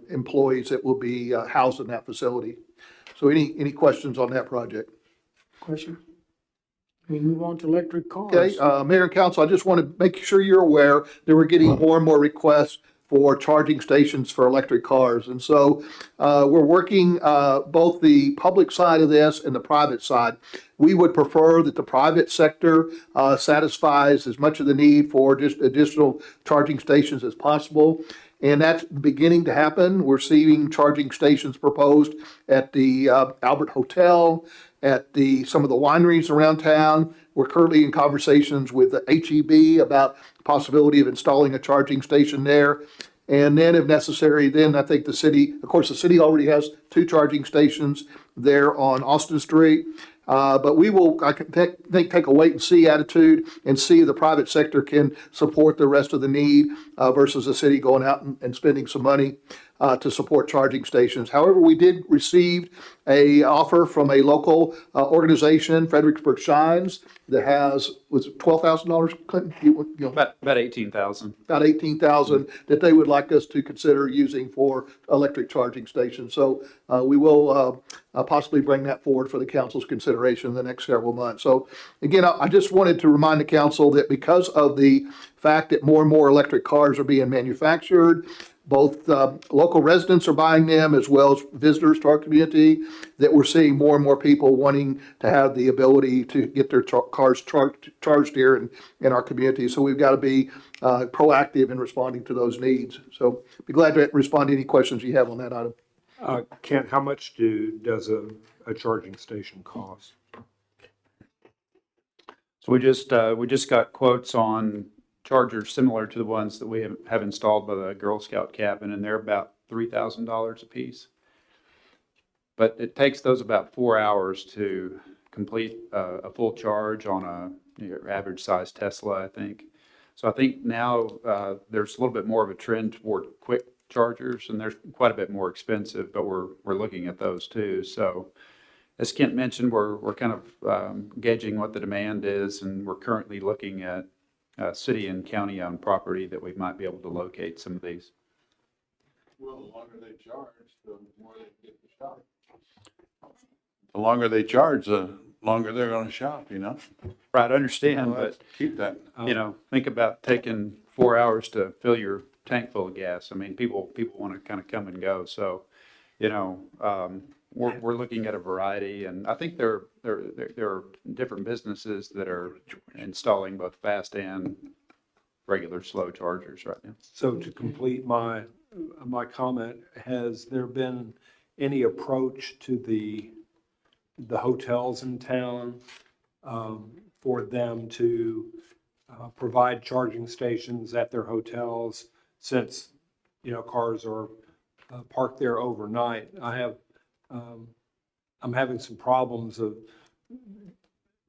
T: employees that will be housed in that facility. So any questions on that project?
A: Question? We move on to electric cars.
T: Okay, Mayor and Council, I just want to make sure you're aware that we're getting more and more requests for charging stations for electric cars. And so we're working both the public side of this and the private side. We would prefer that the private sector satisfies as much of the need for just additional charging stations as possible. And that's beginning to happen. We're seeing charging stations proposed at the Albert Hotel, at some of the wineries around town. We're currently in conversations with the HEB about the possibility of installing a charging station there. And then if necessary, then I think the city, of course, the city already has 2 charging stations there on Austin Street. But we will, I think, take a wait and see attitude and see if the private sector can support the rest of the need versus the city going out and spending some money to support charging stations. However, we did receive a offer from a local organization, Fredericksburg Shines, that has, was it $12,000, Clinton?
I: About 18,000.
T: About 18,000 that they would like us to consider using for electric charging stations. So we will possibly bring that forward for the council's consideration in the next several months. So again, I just wanted to remind the council that because of the fact that more and more electric cars are being manufactured, both local residents are buying them as well as visitors to our community, that we're seeing more and more people wanting to have the ability to get their cars charged here in our community. So we've got to be proactive in responding to those needs. So be glad to respond to any questions you have on that item.
E: Kent, how much does a charging station cost?
I: So we just got quotes on chargers similar to the ones that we have installed by the Girl Scout cabin, and they're about $3,000 a piece. But it takes those about 4 hours to complete a full charge on your average size Tesla, I think. So I think now there's a little bit more of a trend toward quick chargers, and they're quite a bit more expensive, but we're looking at those too. So as Kent mentioned, we're kind of gauging what the demand is, and we're currently looking at city and county owned property that we might be able to locate some of these.
H: Well, the longer they charge, the more they get to shop. The longer they charge, the longer they're going to shop, you know?
I: Right, I understand, but
H: keep that.
I: Think about taking 4 hours to fill your tank full of gas. I mean, people want to kind of come and go. So, we're looking at a variety, and I think there are different businesses that are installing both fast and regular slow chargers right now.
E: So to complete my comment, has there been any approach to the hotels in town for them to provide charging stations at their hotels, since cars are parked there overnight? I'm having some problems of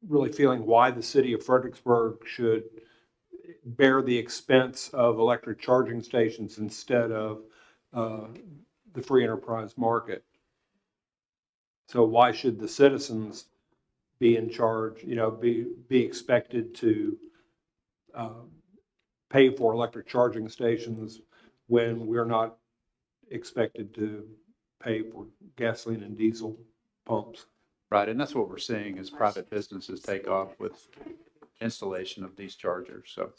E: really feeling why the city of Fredericksburg should bear the expense of electric charging stations instead of the free enterprise market. So why should the citizens be in charge, be expected to pay for electric charging stations when we're not expected to pay for gasoline and diesel pumps.
I: Right, and that's what we're seeing is private businesses take off with installation of these chargers, so.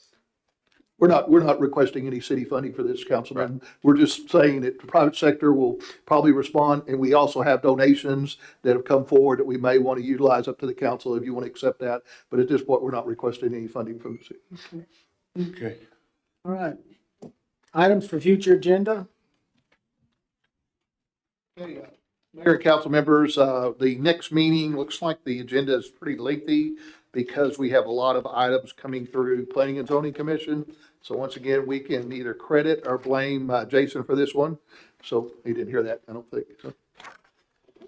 T: We're not requesting any city funding for this, Councilman. We're just saying that the private sector will probably respond, and we also have donations that have come forward that we may want to utilize up to the council if you want to accept that. But at this point, we're not requesting any funding from the city.
H: Okay.
A: All right. Items for future agenda?
T: Okay, Mayor and council members, the next meeting looks like the agenda is pretty lengthy because we have a lot of items coming through Planning and Zoning Commission. So once again, we can either credit or blame Jason for this one. So he didn't hear that, I don't think. So,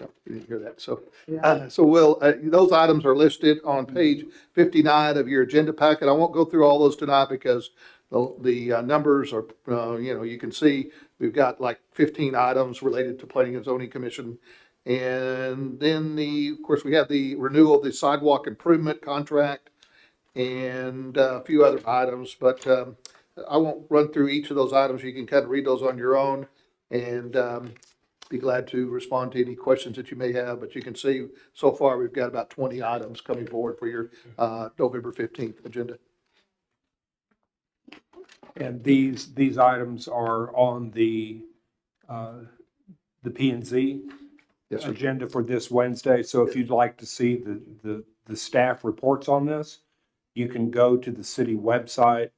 T: no, he didn't hear that. So, those items are listed on page 59 of your agenda packet. I won't go through all those tonight because the numbers are, you can see we've got like 15 items related to Planning and Zoning Commission. And then of course, we have the renewal of the sidewalk improvement contract and a few other items, but I won't run through each of those items. You can kind of read those on your own and be glad to respond to any questions that you may have. But you can see so far we've got about 20 items coming forward for your November 15th agenda.
E: And these items are on the P&Z agenda for this Wednesday. So if you'd like to see the staff reports on this, you can go to the city website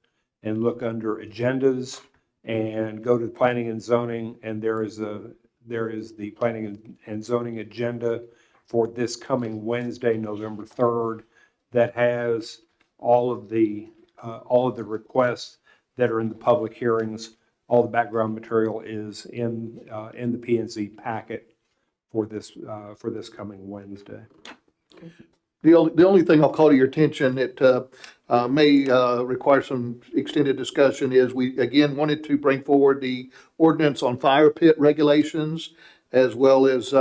E: and look under agendas and go to planning and zoning. And there is the planning and zoning agenda for this coming Wednesday, November 3rd, that has all of the requests that are in the public hearings. All the background material is in the P&Z packet for this coming Wednesday.
T: The only thing I'll call to your attention that may require some extended discussion is we again wanted to bring forward the ordinance on fire pit regulations as well as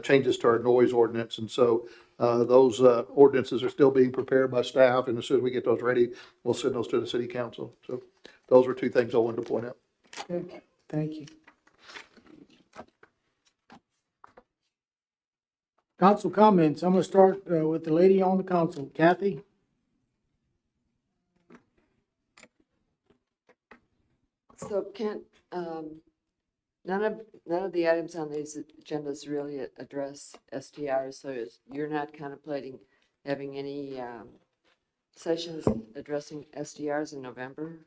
T: changes to our noise ordinance. And so those ordinances are still being prepared by staff, and as soon as we get those ready, we'll send those to the city council. So those were two things I wanted to point out.
A: Okay, thank you. Council comments. I'm going to start with the lady on the council, Kathy.
W: So Kent, none of the items on these agendas really address STRs, so you're not contemplating having any sessions addressing STRs in November?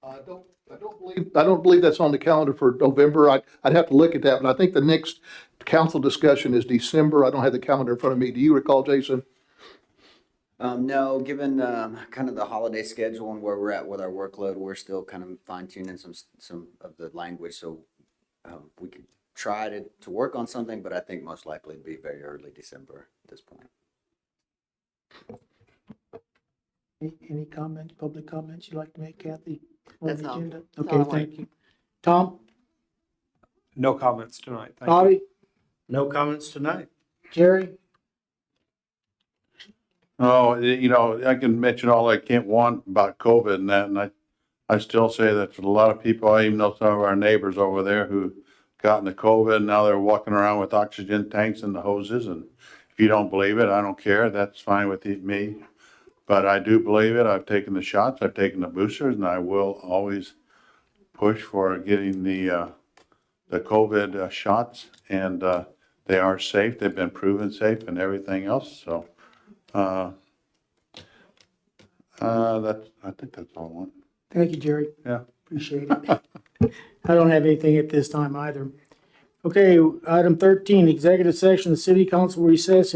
T: I don't believe that's on the calendar for November. I'd have to look at that, but I think the next council discussion is December. I don't have the calendar in front of me. Do you recall, Jason?
F: No, given kind of the holiday schedule and where we're at with our workload, we're still kind of fine tuning some of the language. So we could try to work on something, but I think most likely it'd be very early December at this point.
A: Any comments, public comments you'd like to make, Kathy?
W: That's all.
A: Okay, thank you. Tom?
E: No comments tonight. Thank you.
A: Bobby?
C: No comments tonight.
A: Jerry?
H: Oh, I can mention all I can't want about COVID and that, and I still say that for a lot of people, I even know some of our neighbors over there who gotten the COVID, and now they're walking around with oxygen tanks and the hoses, and if you don't believe it, I don't care, that's fine with me. But I do believe it. I've taken the shots, I've taken the boosters, and I will always push for getting the COVID shots, and they are safe. They've been proven safe and everything else. So I think that's all I want.
A: Thank you, Jerry.
H: Yeah.
A: Appreciate it. I don't have anything at this time either. Okay, item 13, executive session. The city council recess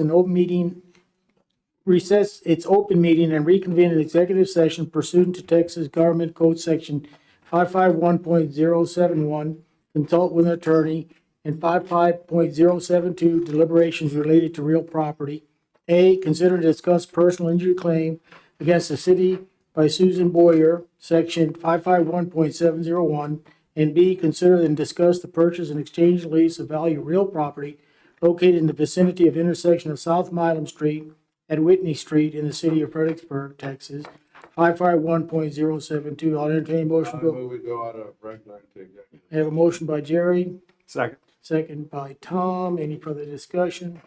A: its open meeting and reconvene an executive session pursuant to Texas Government Code Section 551.071, consult with an attorney, and 55.072, deliberations related to real property. A, consider to discuss personal injury claim against the city by Susan Boyer, Section 551.701, and B, consider and discuss the purchase and exchange and lease of value real property located in the vicinity of intersection of South Milam Street at Whitney Street in the city of Fredericksburg, Texas, 551.072. I'll entertain a motion.
H: We go out of regular to executive.
A: I have a motion by Jerry,
E: Second.
A: second by Tom. Any further discussion?